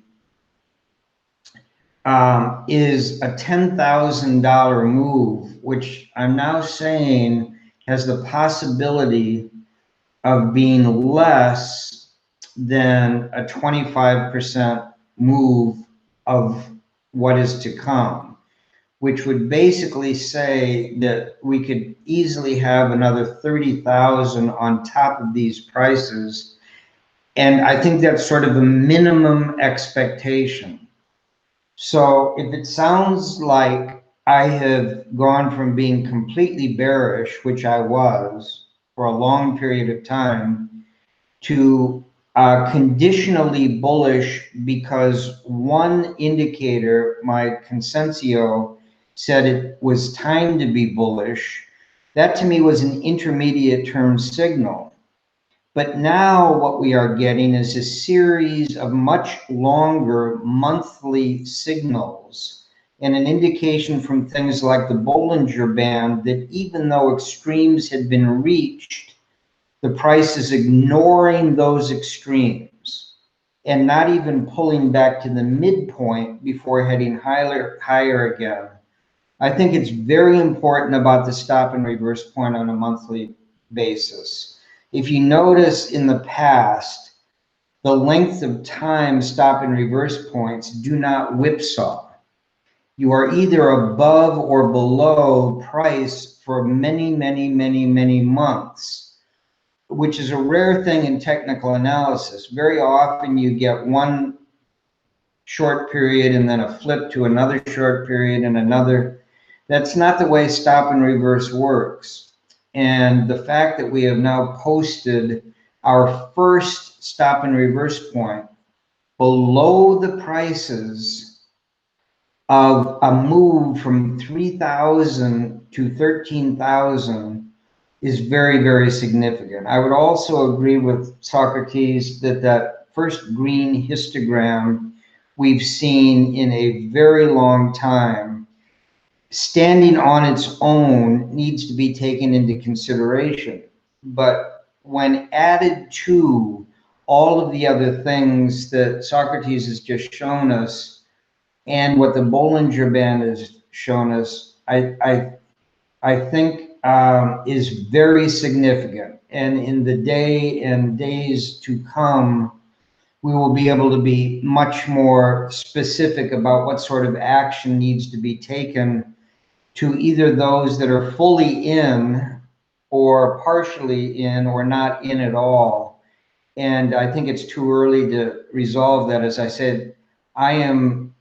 is a $10,000 move, which I'm now saying has the possibility of being less than a 25% move of what is to come, which would basically say that we could easily have another 30,000 on top of these prices. And I think that's sort of a minimum expectation. So if it sounds like I have gone from being completely bearish, which I was for a long period of time, to conditionally bullish because one indicator, my consensio, said it was time to be bullish, that to me was an intermediate term signal. But now what we are getting is a series of much longer monthly signals and an indication from things like the Bollinger Band that even though extremes had been reached, the price is ignoring those extremes and not even pulling back to the midpoint before heading higher again. I think it's very important about the stop and reverse point on a monthly basis. If you notice in the past, the length of time stop and reverse points do not whipsaw. You are either above or below price for many, many, many, many months, which is a rare thing in technical analysis. Very often you get one short period and then a flip to another short period and another. That's not the way stop and reverse works. And the fact that we have now posted our first stop and reverse point below the prices of a move from 3,000 to 13,000 is very, very significant. I would also agree with Socrates that that first green histogram we've seen in a very long time, standing on its own, needs to be taken into consideration. But when added to all of the other things that Socrates has just shown us and what the Bollinger Band has shown us, I think is very significant. And in the day and days to come, we will be able to be much more specific about what sort of action needs to be taken to either those that are fully in or partially in or not in at all. And I think it's too early to resolve that. As I said, I am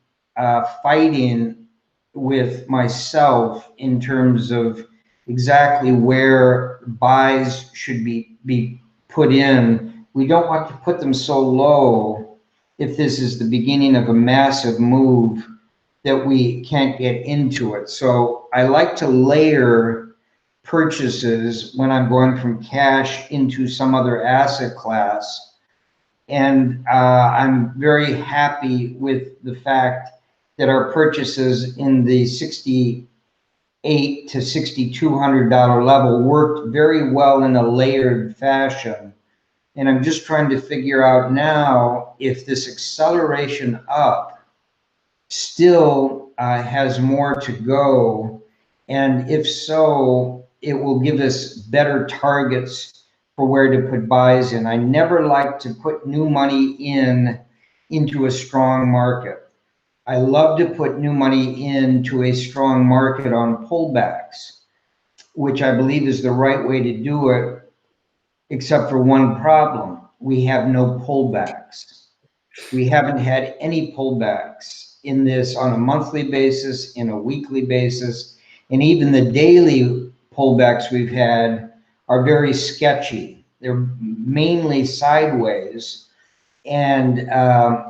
fighting with myself in terms of exactly where buys should be put in. We don't want to put them so low if this is the beginning of a massive move that we can't get into it. So I like to layer purchases when I'm going from cash into some other asset class. And I'm very happy with the fact that our purchases in the $6,800 to $6,200 level worked very well in a layered fashion. And I'm just trying to figure out now if this acceleration up still has more to go. And if so, it will give us better targets for where to put buys in. I never like to put new money into a strong market. I love to put new money into a strong market on pullbacks, which I believe is the right way to do it, except for one problem. We have no pullbacks. We haven't had any pullbacks in this on a monthly basis, in a weekly basis, and even the daily pullbacks we've had are very sketchy. They're mainly sideways and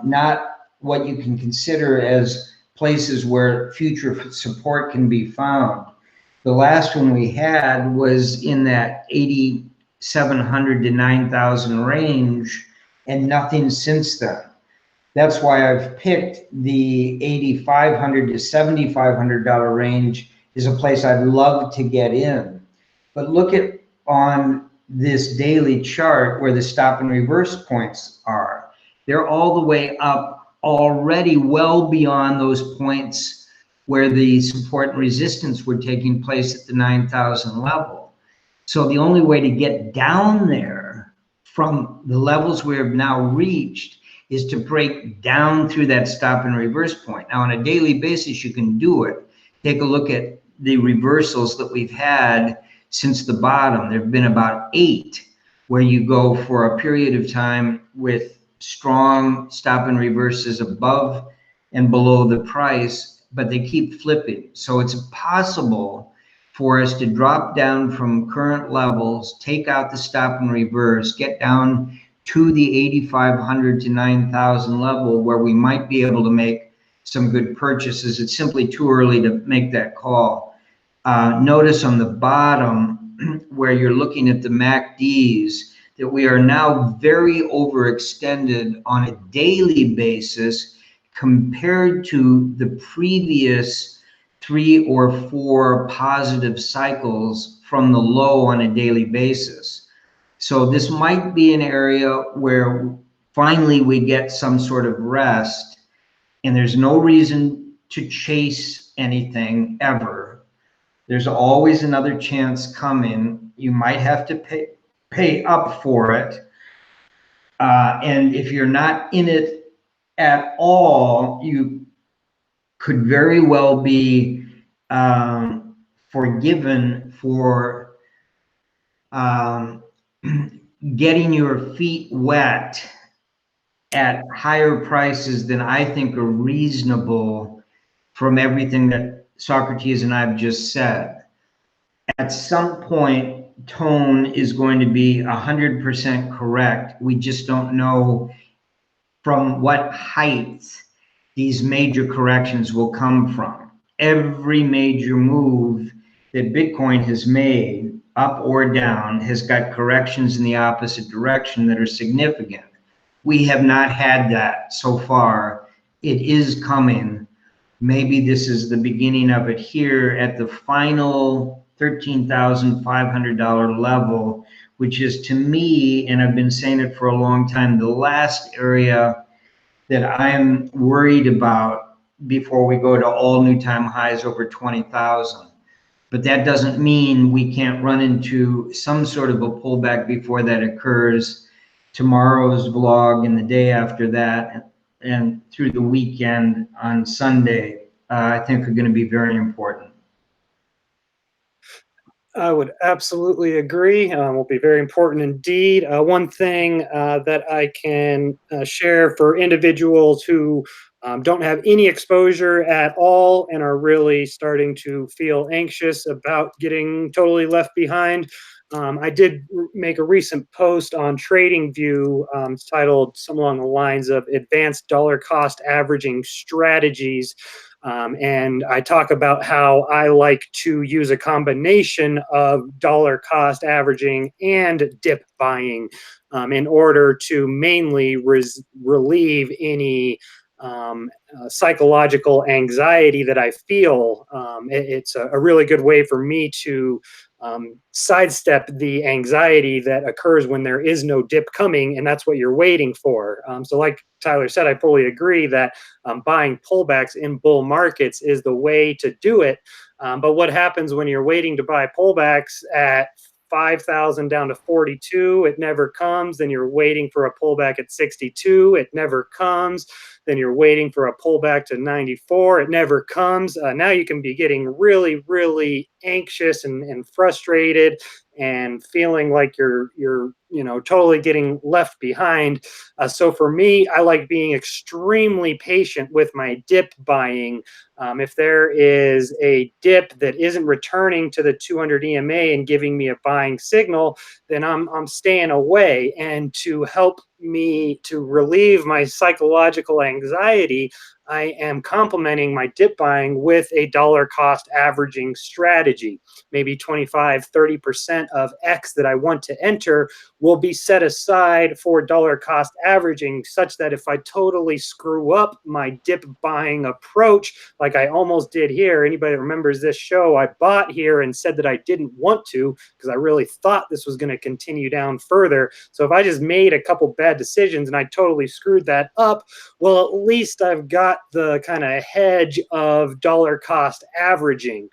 not what you can consider as places where future support can be found. The last one we had was in that 8,700 to 9,000 range, and nothing since then. That's why I've picked the 8,500 to $7,500 range is a place I'd love to get in. But look at on this daily chart where the stop and reverse points are. They're all the way up already, well beyond those points where the support and resistance were taking place at the 9,000 level. So the only way to get down there from the levels we have now reached is to break down through that stop and reverse point. Now, on a daily basis, you can do it. Take a look at the reversals that we've had since the bottom. There have been about 8 where you go for a period of time with strong stop and reverses above and below the price, but they keep flipping. So it's possible for us to drop down from current levels, take out the stop and reverse, get down to the 8,500 to 9,000 level where we might be able to make some good purchases. It's simply too early to make that call. Notice on the bottom where you're looking at the MACDs that we are now very overextended on a daily basis compared to the previous 3 or 4 positive cycles from the low on a daily basis. So this might be an area where finally we get some sort of rest, and there's no reason to chase anything ever. There's always another chance coming. You might have to pay up for it. And if you're not in it at all, you could very well be forgiven for getting your feet wet at higher prices than I think are reasonable from everything that Socrates and I've just said. At some point, tone is going to be 100% correct. We just don't know from what height these major corrections will come from. Every major move that Bitcoin has made, up or down, has got corrections in the opposite direction that are significant. We have not had that so far. It is coming. Maybe this is the beginning of it here at the final $13,500 level, which is, to me, and I've been saying it for a long time, the last area that I'm worried about before we go to all new time highs over 20,000. But that doesn't mean we can't run into some sort of a pullback before that occurs. Tomorrow's vlog and the day after that and through the weekend on Sunday, I think are going to be very important.
I would absolutely agree. Will be very important indeed. One thing that I can share for individuals who don't have any exposure at all and are really starting to feel anxious about getting totally left behind. I did make a recent post on TradingView. It's titled something along the lines of Advanced Dollar Cost Averaging Strategies. And I talk about how I like to use a combination of dollar cost averaging and dip buying in order to mainly relieve any psychological anxiety that I feel. It's a really good way for me to sidestep the anxiety that occurs when there is no dip coming, and that's what you're waiting for. So like Tyler said, I fully agree that buying pullbacks in bull markets is the way to do it. But what happens when you're waiting to buy pullbacks at 5,000 down to 42? It never comes. Then you're waiting for a pullback at 62. It never comes. Then you're waiting for a pullback to 94. It never comes. Now you can be getting really, really anxious and frustrated and feeling like you're totally getting left behind. So for me, I like being extremely patient with my dip buying. If there is a dip that isn't returning to the 200 EMA and giving me a buying signal, then I'm staying away. And to help me to relieve my psychological anxiety, I am complementing my dip buying with a dollar cost averaging strategy. Maybe 25, 30% of X that I want to enter will be set aside for dollar cost averaging, such that if I totally screw up my dip buying approach, like I almost did here, anybody that remembers this show, I bought here and said that I didn't want to because I really thought this was going to continue down further. So if I just made a couple bad decisions and I totally screwed that up, well, at least I've got the kind of hedge of dollar cost averaging.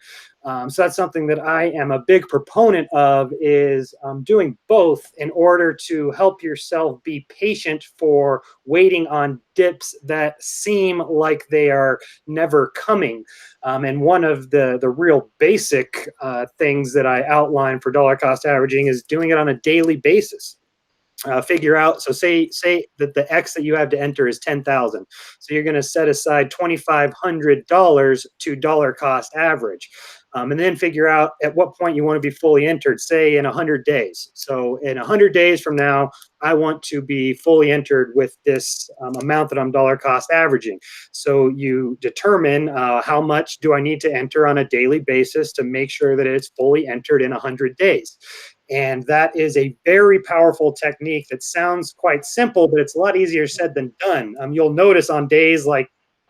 So that's something that I am a big proponent of, is doing both in order to help yourself be patient for waiting on dips that seem like they are never coming. And one of the real basic things that I outline for dollar cost averaging is doing it on a daily basis. Figure out, so say that the X that you have to enter is 10,000, so you're going to set aside $2,500 to dollar cost average, and then figure out at what point you want to be fully entered, say in 100 days. So in 100 days from now, I want to be fully entered with this amount that I'm dollar cost averaging. So you determine how much do I need to enter on a daily basis to make sure that it's fully entered in 100 days. And that is a very powerful technique that sounds quite simple, but it's a lot easier said than done. You'll notice on days like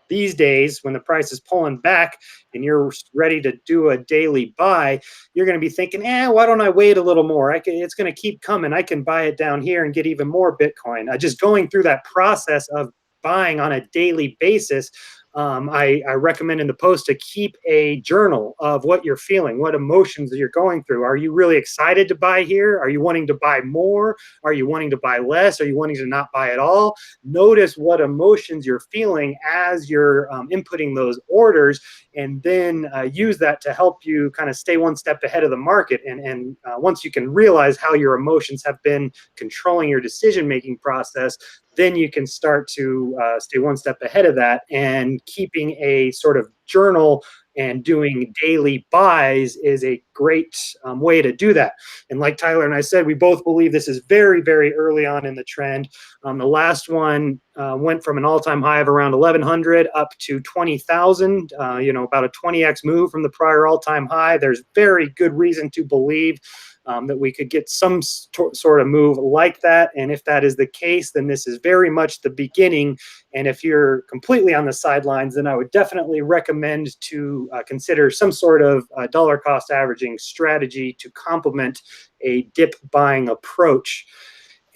these days, when the price is pulling back and you're ready to do a daily buy, you're going to be thinking, why don't I wait a little more? It's going to keep coming. I can buy it down here and get even more Bitcoin. Just going through that process of buying on a daily basis, I recommend in the post to keep a journal of what you're feeling, what emotions that you're going through. Are you really excited to buy here? Are you wanting to buy more? Are you wanting to buy less? Are you wanting to not buy at all? Notice what emotions you're feeling as you're inputting those orders, and then use that to help you kind of stay one step ahead of the market. And once you can realize how your emotions have been controlling your decision-making process, then you can start to stay one step ahead of that. And keeping a sort of journal and doing daily buys is a great way to do that. And like Tyler and I said, we both believe this is very, very early on in the trend. The last one went from an all-time high of around 1,100 up to 20,000, about a 20x move from the prior all-time high. There's very good reason to believe that we could get some sort of move like that. And if that is the case, then this is very much the beginning. And if you're completely on the sidelines, then I would definitely recommend to consider some sort of dollar cost averaging strategy to complement a dip buying approach.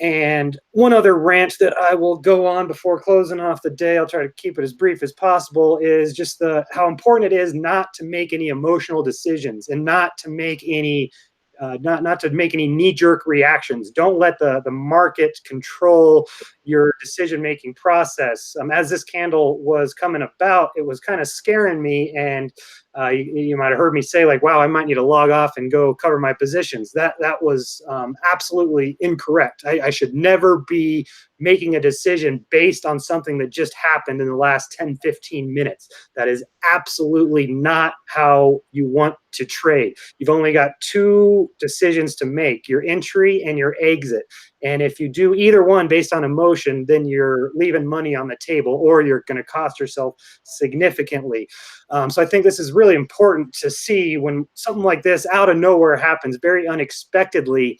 And one other rant that I will go on before closing off the day, I'll try to keep it as brief as possible, is just how important it is not to make any emotional decisions and not to make any not to make any knee-jerk reactions. Don't let the market control your decision-making process. As this candle was coming about, it was kind of scaring me, and you might have heard me say, like, wow, I might need to log off and go cover my positions. That was absolutely incorrect. I should never be making a decision based on something that just happened in the last 10, 15 minutes. That is absolutely not how you want to trade. You've only got two decisions to make: your entry and your exit. And if you do either one based on emotion, then you're leaving money on the table, or you're going to cost yourself significantly. So I think this is really important to see when something like this out of nowhere happens very unexpectedly.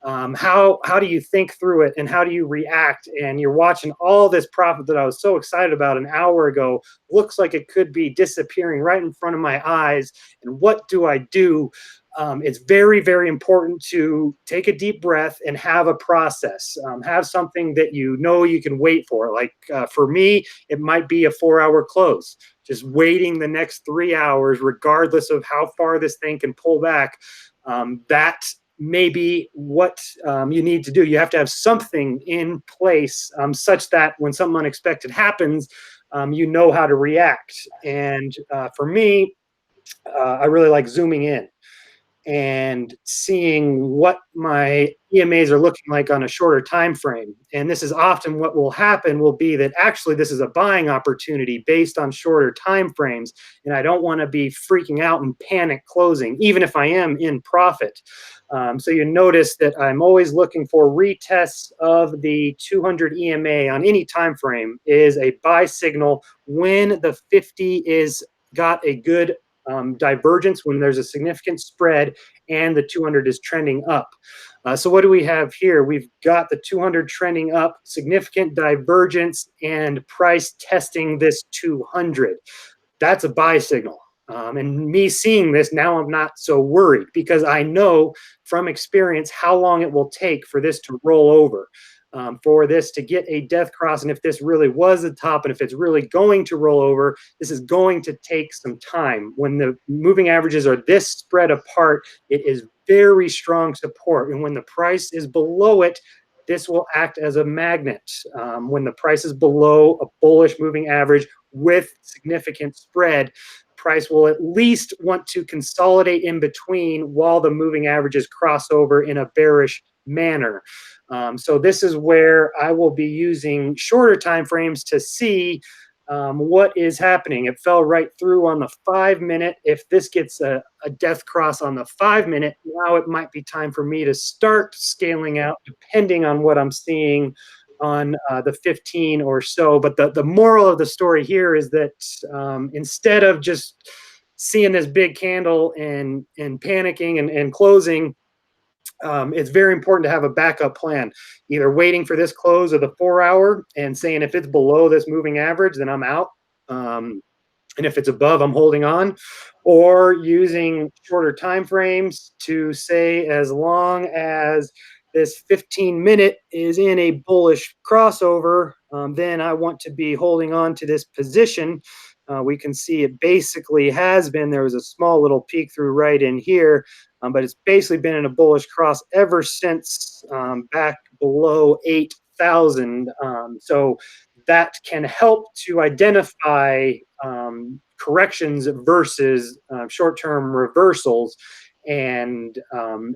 How do you think through it, and how do you react? And you're watching all this profit that I was so excited about an hour ago looks like it could be disappearing right in front of my eyes. And what do I do? It's very, very important to take a deep breath and have a process. Have something that you know you can wait for. Like for me, it might be a 4-hour close. Just waiting the next 3 hours, regardless of how far this thing can pull back. That may be what you need to do. You have to have something in place such that when something unexpected happens, you know how to react. And for me, I really like zooming in. and seeing what my EMAs are looking like on a shorter time frame. And this is often what will happen will be that actually this is a buying opportunity based on shorter time frames, and I don't want to be freaking out and panic closing, even if I am in profit. So you notice that I'm always looking for retests of the 200 EMA on any time frame is a buy signal when the 50 is got a good divergence, when there's a significant spread and the 200 is trending up. So what do we have here? We've got the 200 trending up, significant divergence, and price testing this 200. That's a buy signal. And me seeing this, now I'm not so worried because I know from experience how long it will take for this to roll over. For this to get a death cross, and if this really was the top, and if it's really going to roll over, this is going to take some time. When the moving averages are this spread apart, it is very strong support, and when the price is below it, this will act as a magnet. When the price is below a bullish moving average with significant spread, price will at least want to consolidate in between while the moving averages cross over in a bearish manner. So this is where I will be using shorter time frames to see what is happening. It fell right through on the 5-minute. If this gets a death cross on the 5-minute, now it might be time for me to start scaling out depending on what I'm seeing on the 15 or so. But the moral of the story here is that instead of just seeing this big candle and panicking and closing, it's very important to have a backup plan, either waiting for this close of the 4-hour and saying if it's below this moving average, then I'm out. And if it's above, I'm holding on, or using shorter time frames to say as long as this 15-minute is in a bullish crossover, then I want to be holding on to this position. We can see it basically has been, there was a small little peek through right in here, but it's basically been in a bullish cross ever since back below 8,000. So that can help to identify corrections versus short-term reversals. And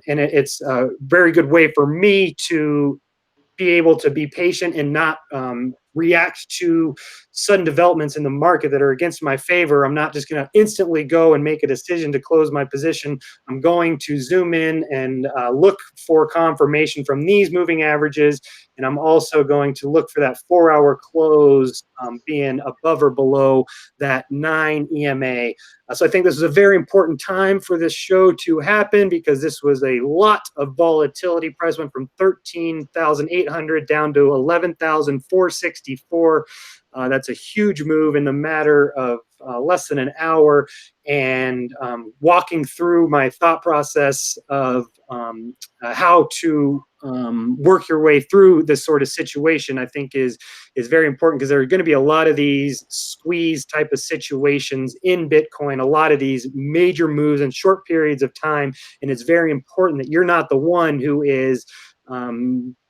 it's a very good way for me to be able to be patient and not react to sudden developments in the market that are against my favor. I'm not just going to instantly go and make a decision to close my position. I'm going to zoom in and look for confirmation from these moving averages. And I'm also going to look for that 4-hour close being above or below that 9 EMA. So I think this is a very important time for this show to happen because this was a lot of volatility. Price went from 13,800 down to 11,464. That's a huge move in the matter of less than an hour. And walking through my thought process of how to work your way through this sort of situation, I think is very important because there are going to be a lot of these squeeze type of situations in Bitcoin, a lot of these major moves in short periods of time. And it's very important that you're not the one who is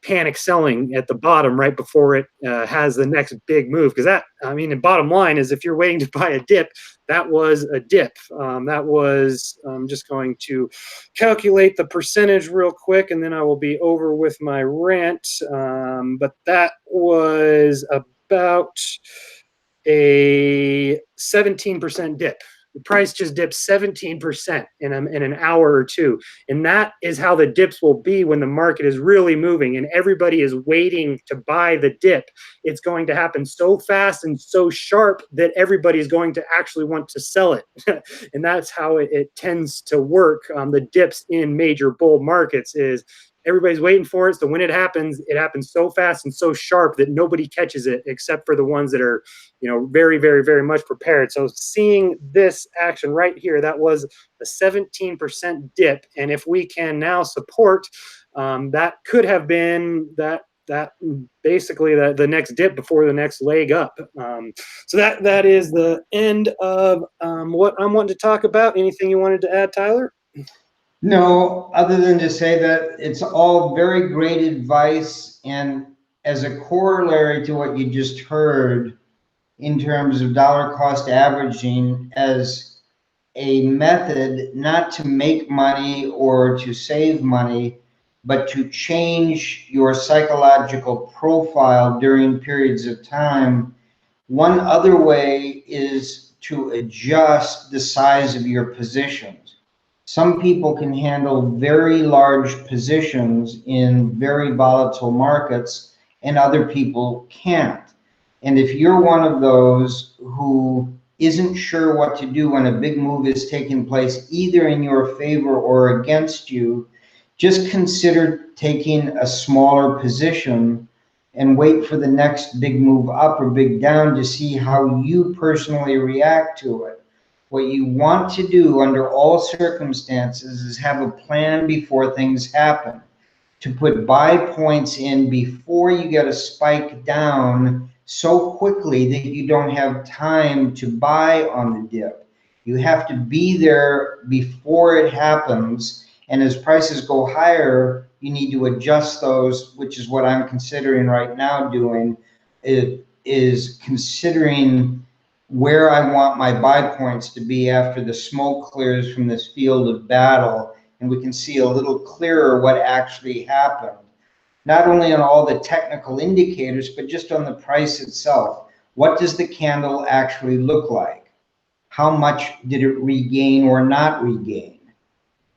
panic selling at the bottom right before it has the next big move. Because that, I mean, the bottom line is if you're waiting to buy a dip, that was a dip. That was, I'm just going to calculate the percentage real quick and then I will be over with my rant. But that was about a 17% dip. The price just dipped 17% in an hour or two. And that is how the dips will be when the market is really moving and everybody is waiting to buy the dip. It's going to happen so fast and so sharp that everybody is going to actually want to sell it. And that's how it tends to work. The dips in major bull markets is everybody's waiting for it. So when it happens so fast and so sharp that nobody catches it except for the ones that are, very, very, very much prepared. So seeing this action right here, that was a 17% dip. And if we can now support, that could have been that basically the next dip before the next leg up. So that is the end of what I'm wanting to talk about. Anything you wanted to add, Tyler?
No, other than to say that it's all very great advice. And as a corollary to what you just heard in terms of dollar cost averaging, as a method not to make money or to save money, but to change your psychological profile during periods of time. One other way is to adjust the size of your positions. Some people can handle very large positions in very volatile markets, and other people can't. And if you're one of those who isn't sure what to do when a big move is taking place, either in your favor or against you, just consider taking a smaller position and wait for the next big move up or big down to see how you personally react to it. What you want to do under all circumstances is have a plan before things happen, to put buy points in before you get a spike down so quickly that you don't have time to buy on the dip. You have to be there before it happens. And as prices go higher, you need to adjust those, which is what I'm considering right now doing. It is considering where I want my buy points to be after the smoke clears from this field of battle, and we can see a little clearer what actually happened, not only on all the technical indicators, but just on the price itself. What does the candle actually look like? How much did it regain or not regain?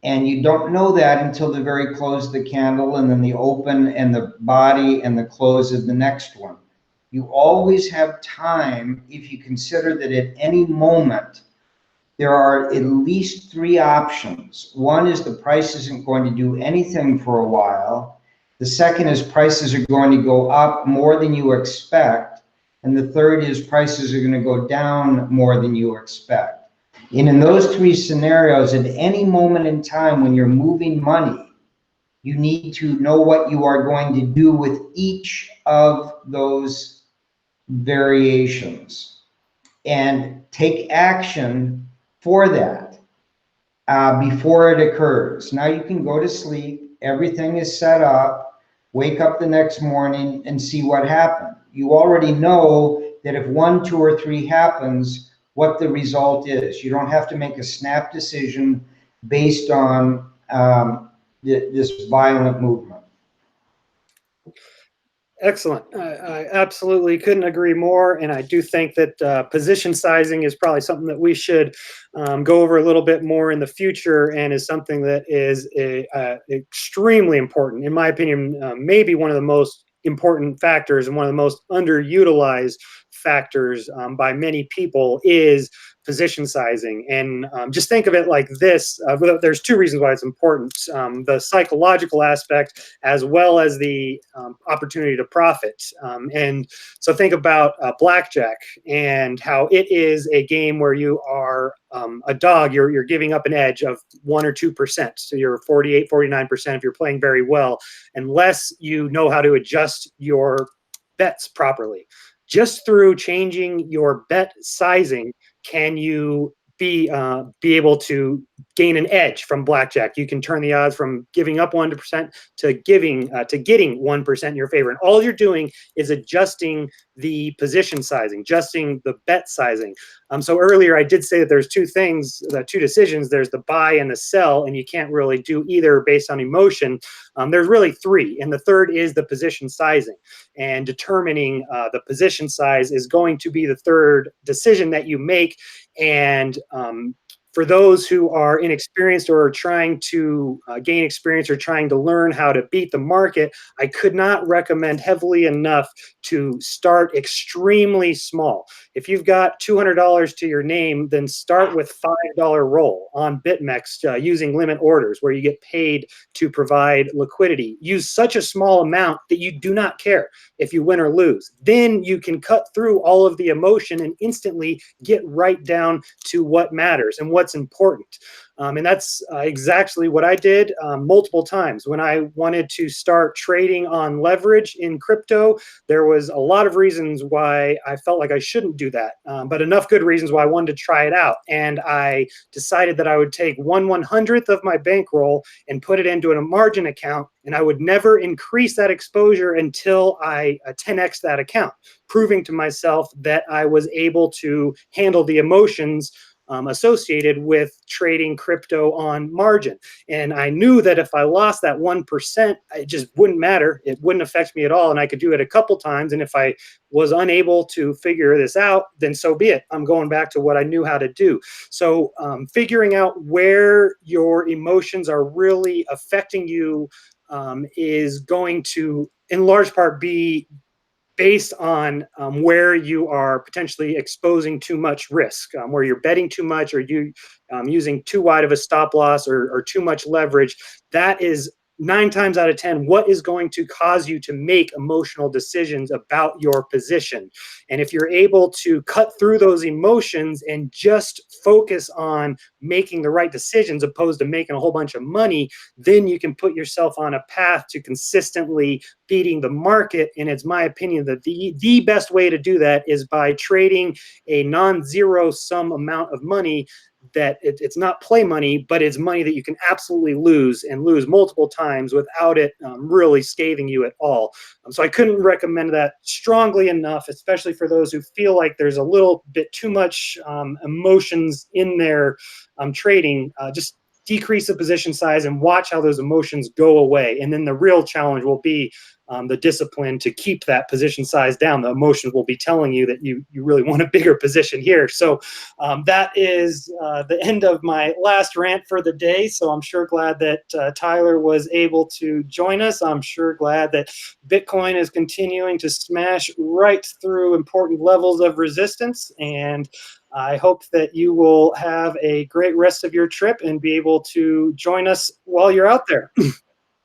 And you don't know that until the very close of the candle, and then the open and the body and the close of the next one. You always have time if you consider that at any moment there are at least three options. One is the price isn't going to do anything for a while. The second is prices are going to go up more than you expect. And the third is prices are going to go down more than you expect. And in those three scenarios, at any moment in time when you're moving money, you need to know what you are going to do with each of those variations and take action for that before it occurs. Now you can go to sleep, everything is set up, wake up the next morning and see what happened. You already know that if 1, 2, or 3 happens, what the result is. You don't have to make a snap decision based on this violent movement.
Excellent. I absolutely couldn't agree more. And I do think that position sizing is probably something that we should go over a little bit more in the future, and is something that is extremely important, in my opinion, maybe one of the most important factors and one of the most underutilized factors by many people is position sizing. And just think of it like this. There's two reasons why it's important. The psychological aspect, as well as the opportunity to profit. And so think about blackjack and how it is a game where you are a dog. You're giving up an edge of 1 or 2%. So you're 48, 49% if you're playing very well, unless you know how to adjust your bets properly. Just through changing your bet sizing can you be able to gain an edge from blackjack. You can turn the odds from giving up 1% to getting 1% in your favor. And all you're doing is adjusting the position sizing, adjusting the bet sizing. So earlier I did say that there's two things, two decisions. There's the buy and the sell, and you can't really do either based on emotion. There's really three, and the third is the position sizing. And determining the position size is going to be the third decision that you make. And for those who are inexperienced or are trying to gain experience or trying to learn how to beat the market, I could not recommend heavily enough to start extremely small. If you've got $200 to your name, then start with $5 roll on BitMEX using limit orders where you get paid to provide liquidity. Use such a small amount that you do not care if you win or lose. Then you can cut through all of the emotion and instantly get right down to what matters and what's important. And that's exactly what I did multiple times. When I wanted to start trading on leverage in crypto, there was a lot of reasons why I felt like I shouldn't do that, but enough good reasons why I wanted to try it out. And I decided that I would take 1/100th of my bankroll and put it into a margin account, and I would never increase that exposure until I 10x that account, proving to myself that I was able to handle the emotions associated with trading crypto on margin. And I knew that if I lost that 1%, it just wouldn't matter. It wouldn't affect me at all. And I could do it a couple times. And if I was unable to figure this out, then so be it. I'm going back to what I knew how to do. So figuring out where your emotions are really affecting you is going to, in large part, be based on where you are potentially exposing too much risk, where you're betting too much, or you using too wide of a stop loss, or too much leverage. That is 9 times out of 10 what is going to cause you to make emotional decisions about your position. And if you're able to cut through those emotions and just focus on making the right decisions opposed to making a whole bunch of money, then you can put yourself on a path to consistently beating the market. And it's my opinion that the best way to do that is by trading a non-zero sum amount of money that it's not play money, but it's money that you can absolutely lose, and lose multiple times without it really scathing you at all. So I couldn't recommend that strongly enough, especially for those who feel like there's a little bit too much emotions in their trading. Just decrease the position size and watch how those emotions go away. And then the real challenge will be the discipline to keep that position size down. The emotions will be telling you that you really want a bigger position here. So that is the end of my last rant for the day. So I'm sure glad that Tyler was able to join us. I'm sure glad that Bitcoin is continuing to smash right through important levels of resistance. And I hope that you will have a great rest of your trip and be able to join us while you're out there.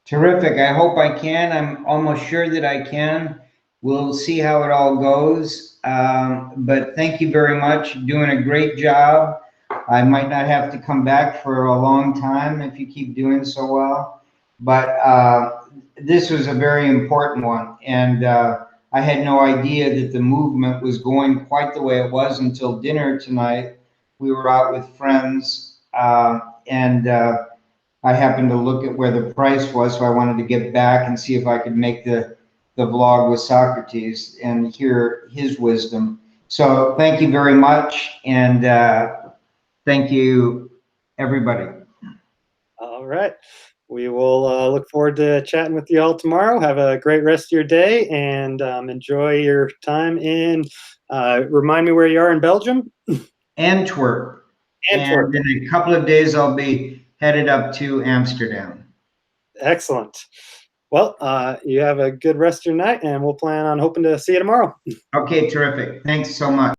Terrific. I hope I can. I'm almost sure that I can. We'll see how it all goes. But thank you very much. Doing a great job. I might not have to come back for a long time if you keep doing so well. But this was a very important one. And I had no idea that the movement was going quite the way it was until dinner tonight. We were out with friends, and I happened to look at where the price was, so I wanted to get back and see if I could make the vlog with Socrates and hear his wisdom. So thank you very much, and thank you, everybody.
All right. We will look forward to chatting with you all tomorrow. Have a great rest of your day, and enjoy your time in, remind me where you are in Belgium?
Antwerp.
Antwerp.
And in a couple of days, I'll be headed up to Amsterdam.
Excellent. Well, you have a good rest of your night, and we'll plan on hoping to see you tomorrow.
Okay, terrific. Thanks so much.